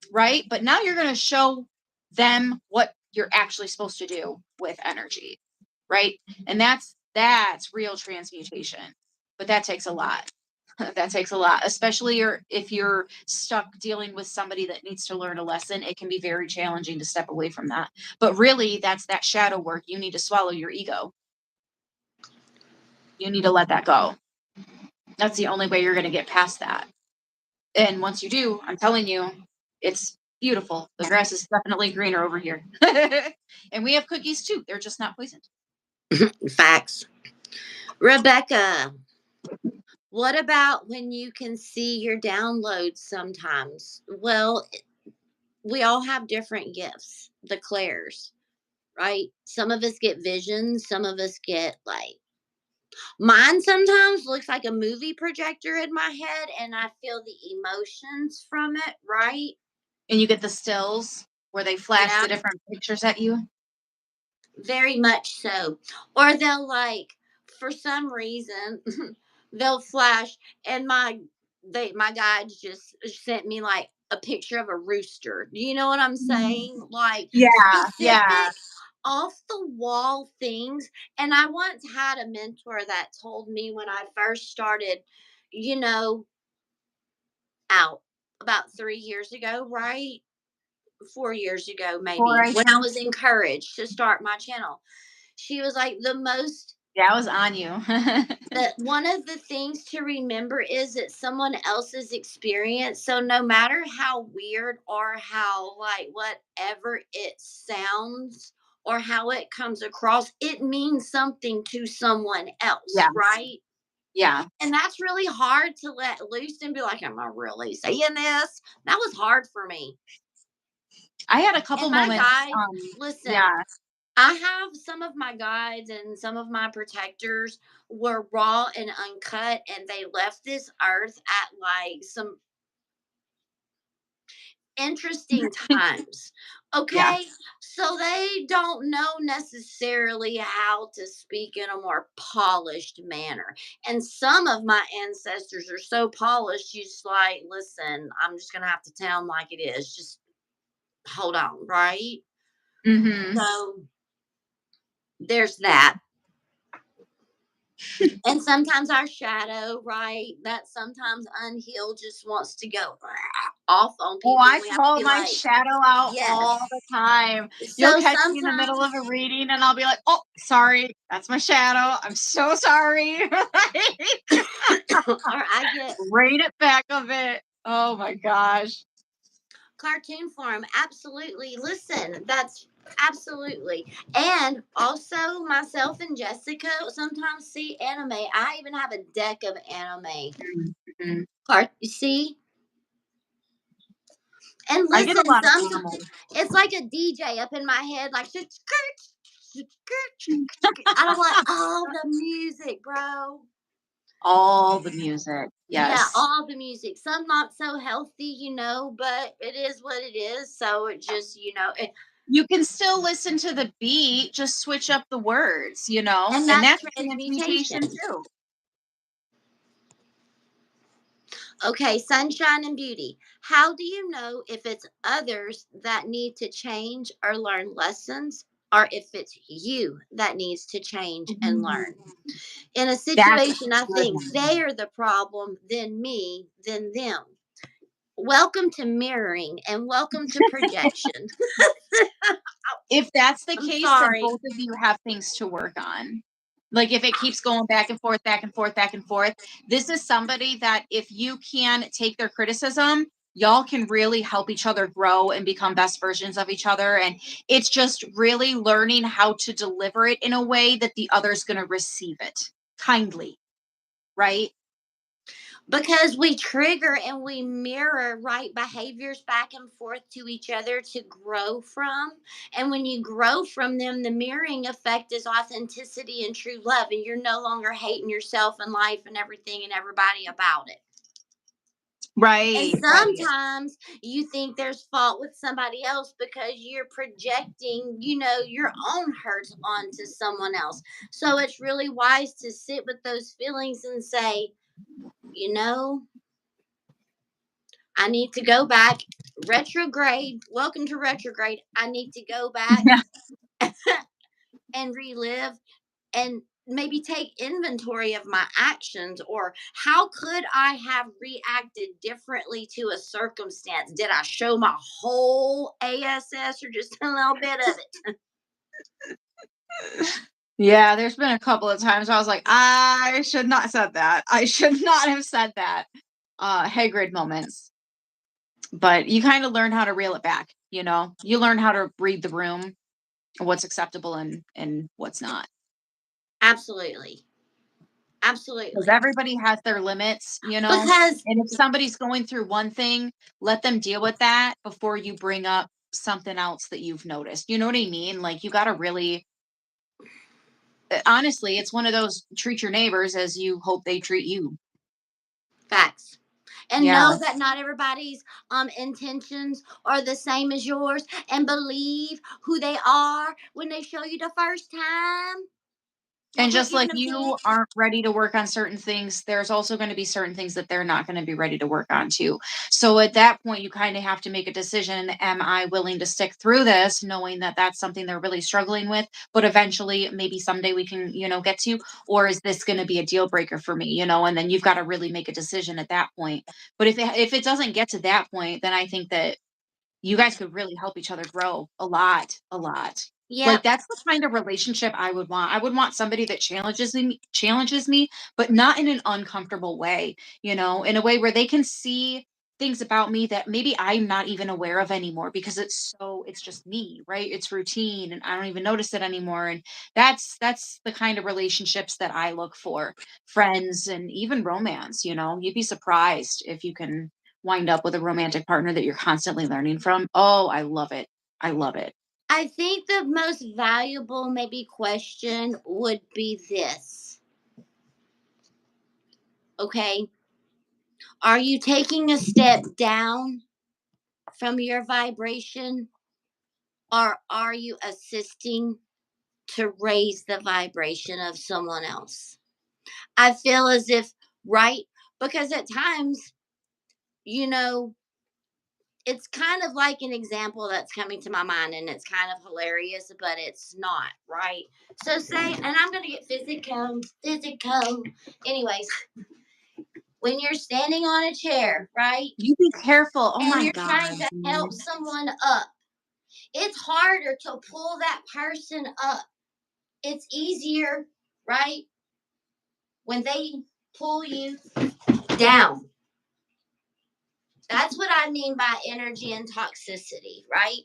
right? But now you're going to show them what you're actually supposed to do with energy, right? And that's real transmutation. But that takes a lot. That takes a lot, especially if you're stuck dealing with somebody that needs to learn a lesson. It can be very challenging to step away from that. But really, that's that shadow work. You need to swallow your ego. You need to let that go. That's the only way you're going to get past that. And once you do, I'm telling you, it's beautiful. The grass is definitely greener over here. And we have cookies too. They're just not poisoned. Facts. Rebecca, what about when you can see your downloads sometimes? Well, we all have different gifts, the clairs, right? Some of us get visions, some of us get like mine sometimes looks like a movie projector in my head and I feel the emotions from it, right? And you get the stills where they flash Yeah, the different pictures at you. very much so. Or they'll like, for some reason, they'll flash, and my guides just sent me like a picture of a rooster. Do you know what I'm saying? Like Yeah, yeah. specific off the wall things. And I once had a mentor that told me when I first started, you know, out about 3 years ago, right? 4 years ago, Four, maybe, I when I think. was encouraged to start my channel. She was like, Yeah, I was on you. that one of the things to remember is that someone else's experience. So no matter how weird or how like whatever it sounds or how it comes across, it means something to someone else, Yes. right? Yeah. And that's really hard to let loose and be like, am I really saying this? That was hard for me. I had a couple And my moments. guide, listen, Yeah. I have some of my guides and some of my protectors were raw and uncut, and they left this earth at like some interesting times. Yeah. Okay. So they don't know necessarily how to speak in a more polished manner. And some of my ancestors are so polished, you just like, listen, I'm just going to have to tell them like it is. Just hold on. Right. Mm-hmm. So there's that. And sometimes our shadow, right, that sometimes unhealed just wants to go off on Oh, people. I And we have to call be my like, shadow out all yes. the time. You'll So catch me in the middle of sometimes, a reading and I'll be like, oh, sorry, that's my shadow. I'm so sorry. or I get Rein it back a bit. Oh my gosh. cartoon form. Absolutely. Listen, that's absolutely. And also, myself and Jessica sometimes see anime. I even have a deck of anime. Mhm. You see? And I get a listen, lot of sometimes animals. it's like a DJ up in my head, like I don't want all the music, bro. All the music. Yeah, Yes. all the music. Some not so healthy, but it is what it is. So it just, You can still listen to the beat, just switch up the words, and and that's that's transmutation transmutation. too. Okay, sunshine and beauty. How do you know if it's others that need to change or learn lessons, or if it's you that needs to change and learn? In a That's a situation, I good think one. they are the problem, then me, then them. welcome to mirroring and welcome to projection. If that's the I'm case, then sorry. both of you have things to work on. Like if it keeps going back and forth, back and forth, back and forth, this is somebody that if you can take their criticism, y'all can really help each other grow and become best versions of each other. And it's just really learning how to deliver it in a way that the other's going to receive it kindly, right? Because we trigger and we mirror right behaviors back and forth to each other to grow from. And when you grow from them, the mirroring effect is authenticity and true love. And you're no longer hating yourself and life and everything and everybody about it. And Right, right. sometimes you think there's fault with somebody else because you're projecting, your own hurts onto someone else. So it's really wise to sit with those feelings and say, you know, I need to go back. Retrograde. Welcome to retrograde. I need to go back Yeah. and relive and maybe take inventory of my actions, or how could I have reacted differently to a circumstance? Did I show my whole ASS or just a little bit of it? Yeah, there's been a couple of times I was like, I should not have said that. I should not have said that. Hagrid moments. But you kind of learn how to reel it back, you know? You learn how to read the room, what's acceptable and what's not. Absolutely. Because Absolutely. everybody has their limits, you know? Because And if somebody's going through one thing, let them deal with that before you bring up something else that you've noticed. You know what I mean? Like you got to really honestly, it's one of those treat your neighbors as you hope they treat you. facts. And Yeah. know that not everybody's intentions are the same as yours, and believe who they are when they show you the first time. They'll And put just you in like a you pit. aren't ready to work on certain things, there's also going to be certain things that they're not going to be ready to work on too. So at that point, you kind of have to make a decision. Am I willing to stick through this, knowing that that's something they're really struggling with, but eventually maybe someday we can, get to, or is this going to be a deal breaker for me, and then you've got to really make a decision at that point. But if it doesn't get to that point, then I think that you guys could really help each other grow a lot, a lot. Like Yep. that's the kind of relationship I would want. I would want somebody that challenges me, but not in an uncomfortable way, in a way where they can see things about me that maybe I'm not even aware of anymore because it's just me, right? It's routine and I don't even notice it anymore. And that's the kind of relationships that I look for. Friends and even romance, you'd be surprised if you can wind up with a romantic partner that you're constantly learning from. Oh, I love it. I love it. I think the most valuable, maybe, question would be this. Okay. Are you taking a step down from your vibration, or are you assisting to raise the vibration of someone else? I feel as if, right? Because at times, you know, it's kind of like an example that's coming to my mind, and it's kind of hilarious, but it's not, right? So, say, and I'm going to get physical. Anyways, when you're standing on a chair, right? You be careful. Oh And my you're God. trying to help someone up, it's harder to pull that person up. It's easier, right? When they pull you down. That's what I mean by energy and toxicity, right?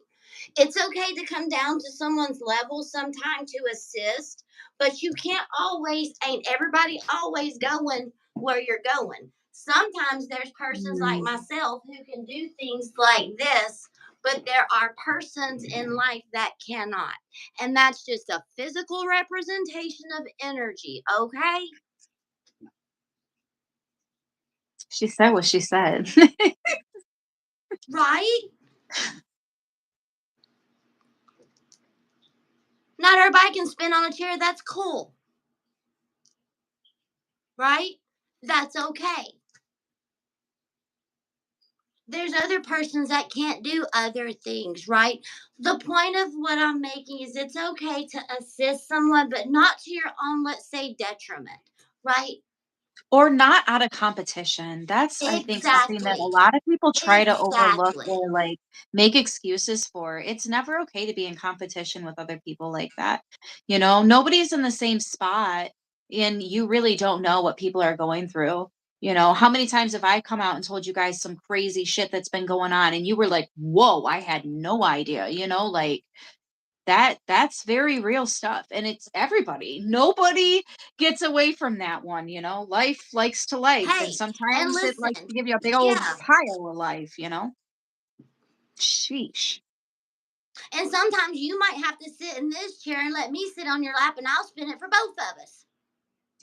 It's okay to come down to someone's level sometime to assist, but you can't always, ain't everybody always going where you're going. Sometimes there's persons like Mm. myself who can do things like this, but there are persons in life that cannot. And that's just a physical representation of energy, okay? She said what she said. Right? Not everybody can spin on a chair. That's cool, right? That's okay. There's other persons that can't do other things, right? The point of what I'm making is it's okay to assist someone, but not to your own, let's say, detriment, right? Or not out of competition. That's, I think, something that a Exactly. lot of people try to overlook Exactly. or like make excuses for. It's never okay to be in competition with other people like that. You know, nobody's in the same spot and you really don't know what people are going through. You know, how many times have I come out and told you guys some crazy shit that's been going on and you were like, whoa, I had no idea, you know, like that's very real stuff and it's everybody, nobody gets away from that one, you know, life likes to life and Hey, and sometimes it likes listen, to give you a big old yeah. pile of life, you know. Sheesh. And sometimes you might have to sit in this chair and let me sit on your lap and I'll spin it for both of us.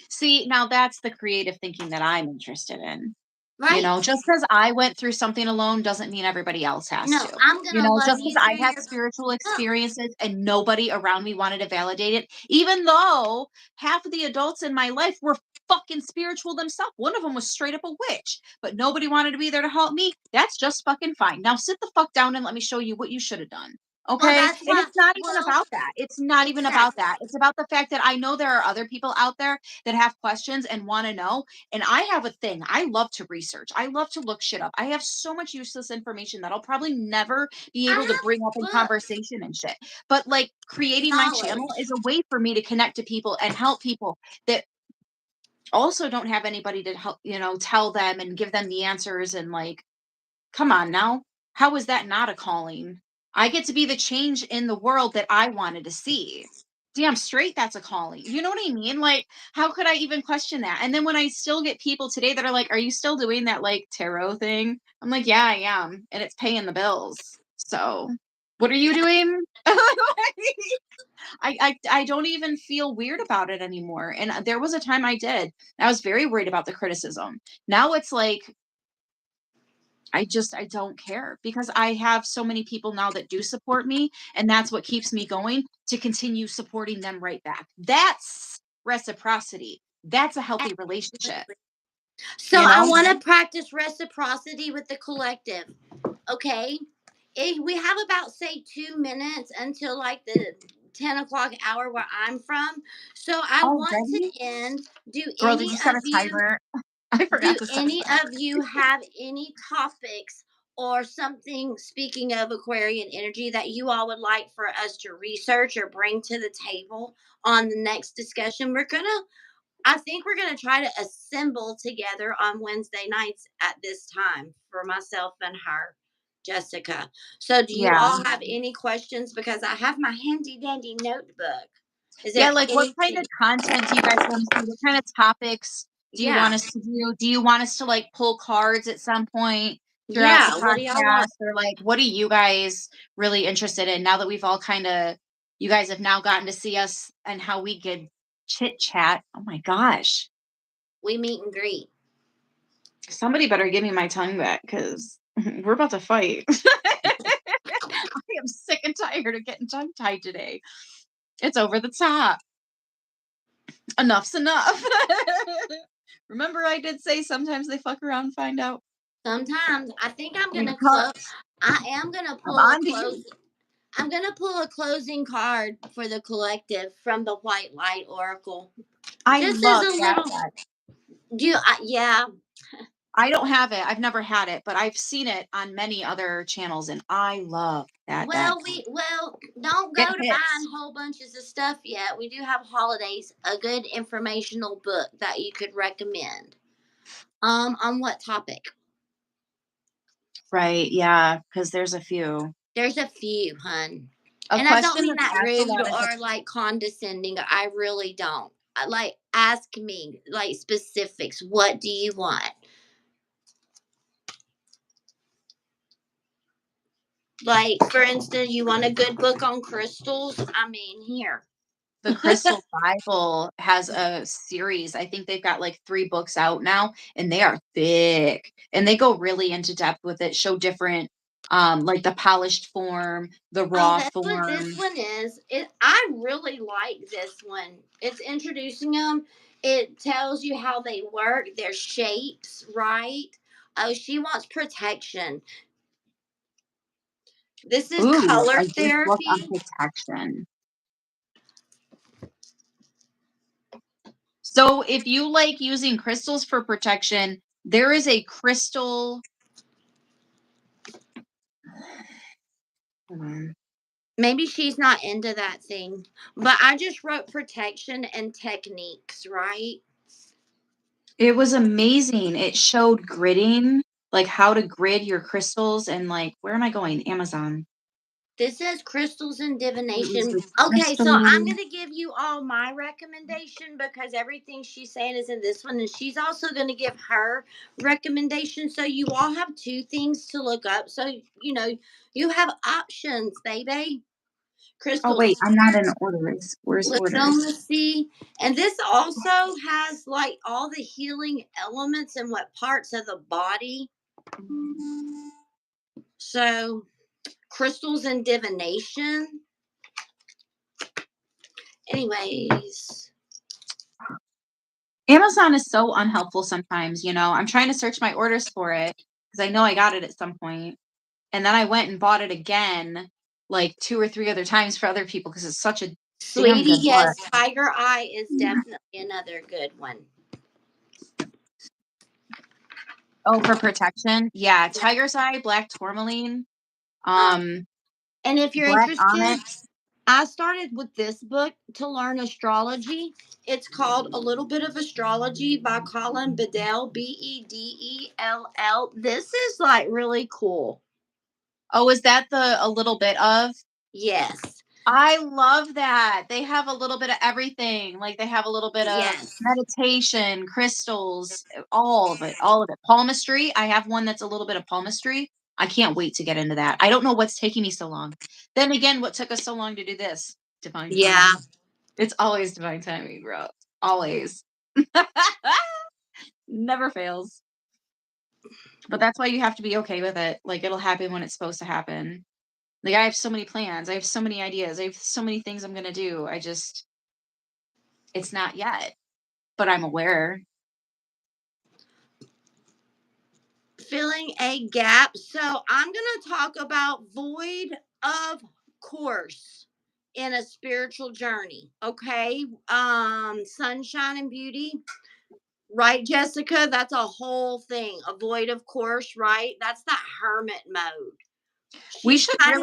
See, now that's the creative thinking that I'm interested in. You Right? know, just because I went through something alone doesn't mean everybody else has No, to. I'm You gonna know, love just because you I through had your spiritual no. experiences and nobody around me wanted to validate it, even though half of the adults in my life were fucking spiritual themselves. One of them was straight up a witch, but nobody wanted to be there to help me. That's just fucking fine. Now sit the fuck down and let me show you what you should have done. Well, Okay. that's And why. it's not even Well, about that. It's not even about exactly. that. It's about the fact that I know there are other people out there that have questions and want to know. And I have a thing. I love to research. I love to look shit up. I have so much useless information that I'll probably never be able to I bring up have in books, conversation and shit. But like creating my channel knowledge. is a way for me to connect to people and help people that also don't have anybody to help, you know, tell them and give them the answers and like, come on now. How is that not a calling? I get to be the change in the world that I wanted to see. Damn straight, that's a calling. You know what I mean? Like, how could I even question that? And then when I still get people today that are like, are you still doing that like tarot thing? I'm like, yeah, I am. And it's paying the bills. So what are you doing? I don't even feel weird about it anymore. And there was a time I did. I was very worried about the criticism. Now it's like I don't care because I have so many people now that do support me, and that's what keeps me going to continue supporting them right back. That's reciprocity. That's a healthy relationship, So you I know? want to practice reciprocity with the collective. Okay, if we have about say 2 minutes until like the 10 o'clock hour where I'm from. So I want to Already? end. Do Girl, did any you set of a you timer? I do forgot to set a any timer. of you have any topics or something, speaking of Aquarian energy, that you all would like for us to research or bring to the table on the next discussion? I think we're gonna try to assemble together on Wednesday nights at this time for myself and her, Jessica. So, do you Yeah. all have any questions? Because I have my handy dandy notebook. Is Yeah, there like what kind anything? of content do you guys want to see? What kind of topics do you Yeah, want us to do? Do you want us to like pull cards at some point throughout the yeah. What do y'all want? podcast? Or like what are you guys really interested in now that we've all kind of you guys have now gotten to see us and how we could chit chat? Oh my gosh. We meet and greet. Somebody better give me my tongue back because we're about to fight. I am sick and tired of getting tongue tied today. It's over the top. Enough's enough. Remember, I did say sometimes they fuck around and find out. Sometimes I think I'm We gonna cut close. I am gonna a pull a bonding. close. I'm gonna pull a closing card for the collective from the White Light Oracle. I Just as love a that little. deck. Yeah. I don't have it. I've never had it, but I've seen it on many other channels, and I love that deck. Well, don't It go to hits. buying whole bunches of stuff yet. We do have holidays, a good informational book that you could recommend. On what topic? Right. Yeah. Because there's a few. There's a few, hun. A And I don't question mean that's that asked a rude lot of or like condescending. I really don't. Like, ask me like specifics. What do you want? Like, for instance, you want a good book on crystals? I mean, here. the Crystal Bible has a series. I think they've got like 3 books out now, and they are thick. And they go really into depth with it, show different like the polished form, the Oh, raw that's what this form. one is. I really like this one. It's introducing them. It tells you how they work, their shapes, right? Oh, she wants protection. This is Ooh, color a good book on therapy. protection. So if you like using crystals for protection, there is a crystal. Maybe she's not into that thing. But I just wrote protection and techniques, right? It was amazing. It showed gridding, like how to grid your crystals, and like, where am I going? Amazon. This says crystals and It was divination. like Okay, so I'm crystal. going to give you all my recommendation because everything she's saying is in this one. And she's also going to give her recommendation. So you all have two things to look up. So, you have options, baby. Oh Crystals. wait, I'm not in orders. Where's orders? Diplomacy. And this also has like all the healing elements and what parts of the body. So, crystals and divination. Anyways. Amazon is so unhelpful sometimes, you know. I'm trying to search my orders for it because I know I got it at some point. And then I went and bought it again like 2 or 3 other times for other people because it's such a damn Sweetie, good book. yes, Tiger-I is definitely another good one. Oh, for protection? Yeah, Tiger's Eye, Black Tourmaline, And if you're Black interested, Onyx. I started with this book to learn astrology. It's called A Little Bit of Astrology by Colin Bedell, Bedell. This is like really cool. Oh, is that the A Little Bit of? Yes. I love that. They have a little bit of everything. Like they have a little bit of Yes. meditation, crystals, all of it, all of it. Palmistry. I have one that's a little bit of palmistry. I can't wait to get into that. I don't know what's taking me so long. Then again, what took us so long to do this? Divine Yeah. timing. It's always divine timing, bro. Always. Never fails. But that's why you have to be okay with it. Like it'll happen when it's supposed to happen. Like I have so many plans. I have so many ideas. I have so many things I'm going to do. It's not yet, but I'm aware. Filling a gap. So I'm going to talk about void of course in a spiritual journey. Okay. Sunshine and beauty. Right, Jessica? That's a whole thing. A void of course, right? That's that hermit mode. We She's should kind of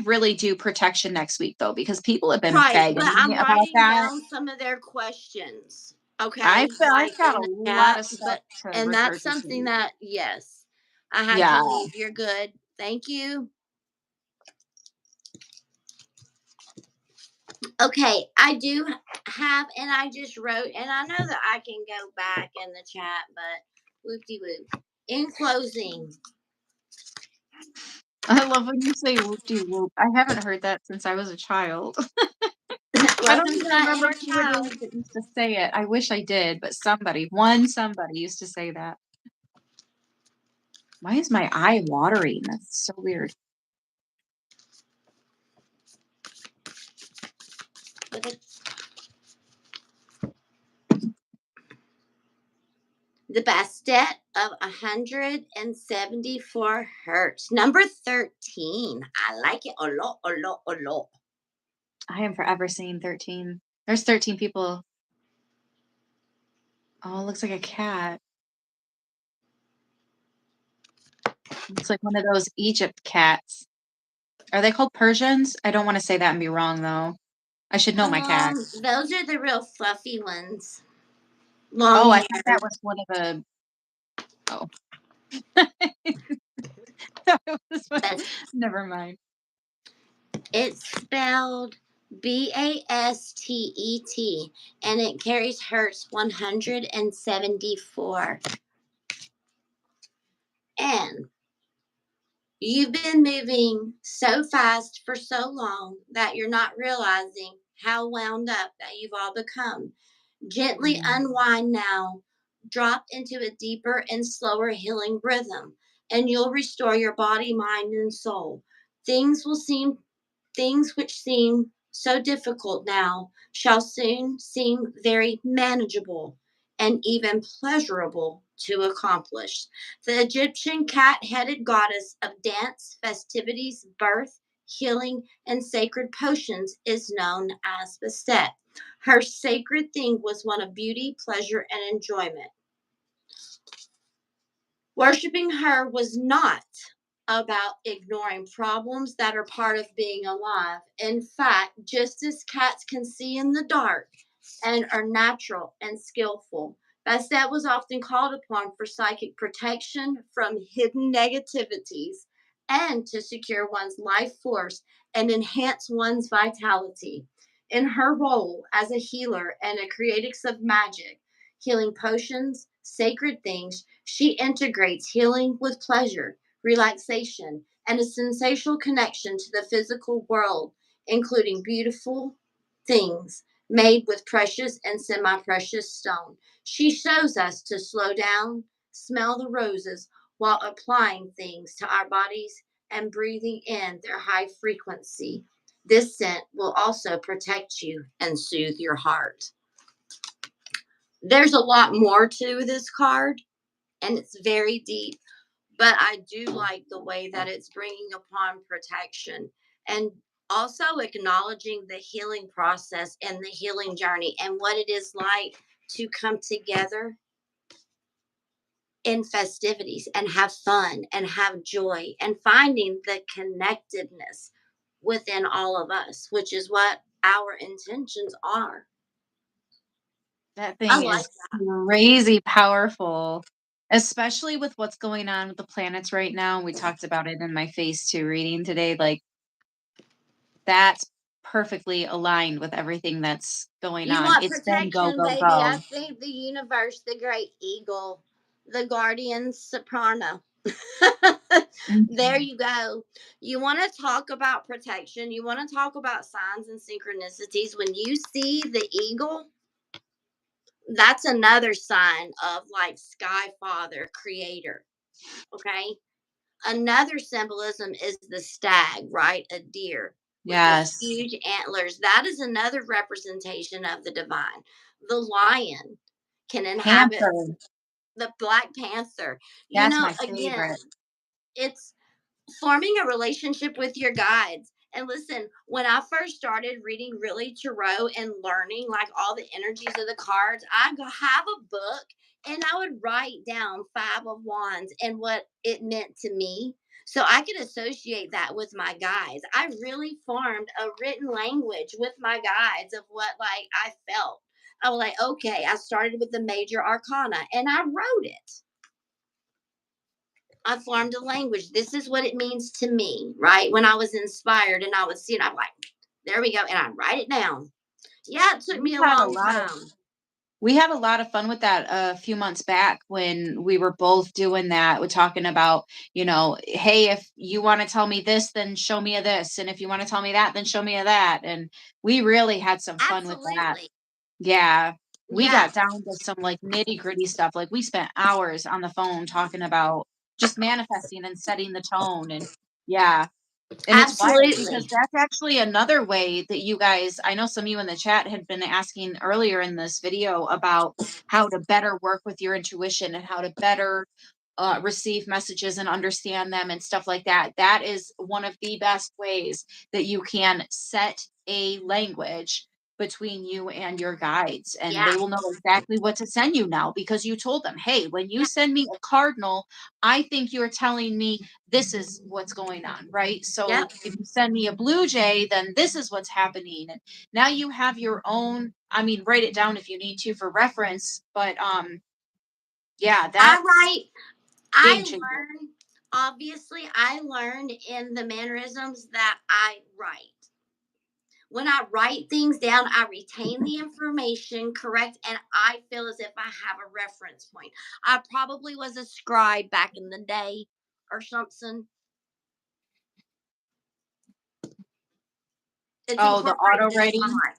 really do protection next week though, because people have been right, but begging me I'm about writing that. down some of their questions. Okay, I've like got in a the lot chat, of stuff but to and that's something regurgitate. that yes, I had Yeah. to leave. You're good. Thank you. Okay, I do have, and I just wrote, and I know that I can go back in the chat, but whoop-de-whoop. In closing, I love when you say whoop-de-whoop. I haven't heard that since I was a child. I don't welcome to even that remember inner who it child. is that used to say it. I wish I did, but somebody used to say that. Why is my eye watering? That's so weird. The bastet of 174 hertz. Number 13. I like it a lot, a lot, a lot. I am forever saying 13. There's 13 people. Oh, it looks like a cat. Looks like one of those Egypt cats. Are they called Persians? I don't want to say that and be wrong, though. I should know my cats. Those are the real fluffy ones. Oh, Long I hair. thought that was one of the. Oh. Never mind. It's spelled BASTET, and it carries hertz 174. And you've been moving so fast for so long that you're not realizing how wound up that you've all become. Gently unwind now. Drop into a deeper and slower healing rhythm, and you'll restore your body, mind, and soul. Things will seem Things which seem so difficult now shall soon seem very manageable and even pleasurable to accomplish. The Egyptian cat headed goddess of dance, festivities, birth, healing, and sacred potions is known as Bastet. Her sacred thing was one of beauty, pleasure, and enjoyment. Worshipping her was not about ignoring problems that are part of being alive. In fact, just as cats can see in the dark and are natural and skillful, Bastet was often called upon for psychic protection from hidden negativities and to secure one's life force and enhance one's vitality. In her role as a healer and a creatrix of magic, healing potions, sacred things, she integrates healing with pleasure, relaxation, and a sensational connection to the physical world, including beautiful things made with precious and semi precious stone. She shows us to slow down, smell the roses while applying things to our bodies and breathing in their high frequency. This scent will also protect you and soothe your heart. There's a lot more to this card, and it's very deep, but I do like the way that it's bringing upon protection and also acknowledging the healing process and the healing journey and what it is like to come together in festivities and have fun and have joy and finding the connectedness within all of us, which is what our intentions are. That I thing like is that. crazy powerful, especially with what's going on with the planets right now. We talked about it in my phase 2 reading today. Like, that's perfectly aligned with everything that's going You on. want It's been go, protection, go, baby. I go. think the universe, the great eagle, the guardian soprano. There Mhm. you go. You want to talk about protection. You want to talk about signs and synchronicities. When you see the eagle, that's another sign of like Sky Father, creator. Okay. Another symbolism is the stag, right? A deer with the Yes. huge antlers. That is another representation of the divine. The lion can inhabit Panther. the Black Panther. That's my Again, favorite. it's forming a relationship with your guides. And listen, when I first started reading really tarot and learning like all the energies of the cards, I go have a book and I would write down 5 of Wands and what it meant to me. So I could associate that with my guides. I really formed a written language with my guides of what like I felt. I was like, okay, I started with the major arcana and I wrote it. I formed a language. This is what it means to me, right? When I was inspired and I would see it, I'm like, there we go. And I write it down. Yeah, it took We me a had a long lot of time. we had a lot of fun with that a few months back when we were both doing that. We're talking about, hey, if you want to tell me this, then show me a this. And if you want to tell me that, then show me a that. And we really had some fun with that. Absolutely. Yeah. We Yeah, got down to some like nitty-gritty stuff. Like we spent hours on the phone talking about just manifesting and setting the tone. And yeah. And it's wild because absolutely. that's actually another way that you guys, I know some of you in the chat had been asking earlier in this video about how to better work with your intuition and how to better receive messages and understand them and stuff like that. That is one of the best ways that you can set a language between you and your guides, and Yeah, they will know exactly what to send you now because you told them, hey, when you send me a cardinal, I think you're telling me this is what's going on, right? yeah. So if you send me a blue jay, then this is what's happening. And now you have your own, I mean, write it down if you need to for reference, but yeah, I that's write, game I changer. learned, obviously, I learned in the mannerisms that I write. When I write things down, I retain the information correct and I feel as if I have a reference point. I probably was a scribe back in the day or something. It's Oh, the auto incorporated into my writing. life.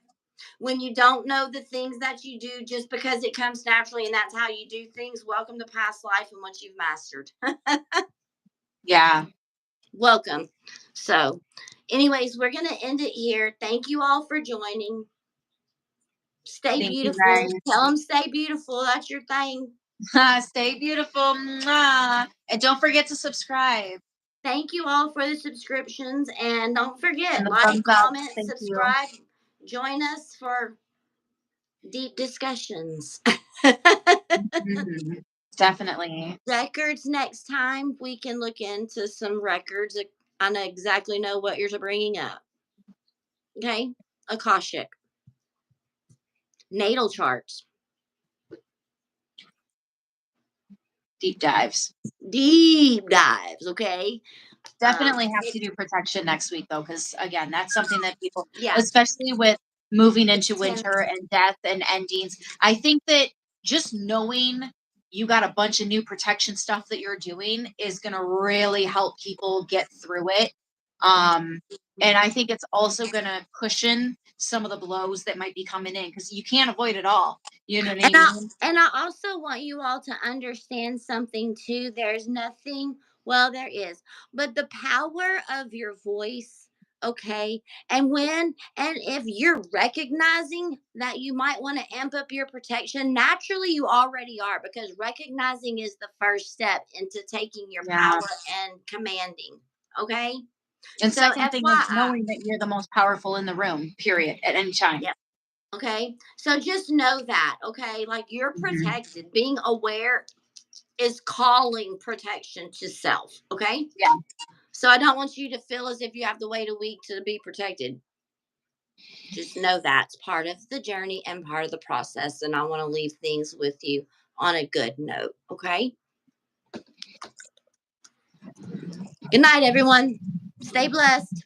When you don't know the things that you do just because it comes naturally and that's how you do things, welcome to past life and what you've mastered. Yeah. Welcome. So, anyways, we're going to end it here. Thank you all for joining. Stay Thank you beautiful. guys. Tell them stay beautiful. That's your thing. Stay beautiful. Mwah. And don't forget to subscribe Thank you all for the subscriptions. And don't and forget, the like, thumbs up. comment, Thank you. subscribe. Join us for deep discussions. Definitely. Records next time. We can look into some records. I know exactly know what you're bringing up. Okay. Akashic. Natal charts. Deep dives. Deep dives. Okay. Definitely have to do protection next week, though, because again, that's something that people, Yeah. especially with moving into winter and death and endings, I think that just knowing you got a bunch of new protection stuff that you're doing is going to really help people get through it. And I think it's also going to cushion some of the blows that might be coming in, because you can't avoid it all. You know what I mean? And I also want you all to understand something too. There's nothing, well, there is, but the power of your voice, okay? And if you're recognizing that you might want to amp up your protection, naturally you already are, because recognizing is the first step into taking your Yeah. power and commanding, okay? And So second thing is FYI. knowing that you're the most powerful in the room, period, at any time. Yep. Okay. So just know that, okay? Like you're protected. Being aware is calling protection to self, okay? Yeah. So I don't want you to feel as if you have to wait a week to be protected. Just know that's part of the journey and part of the process. And I want to leave things with you on a good note, okay? Good night, everyone. Stay blessed.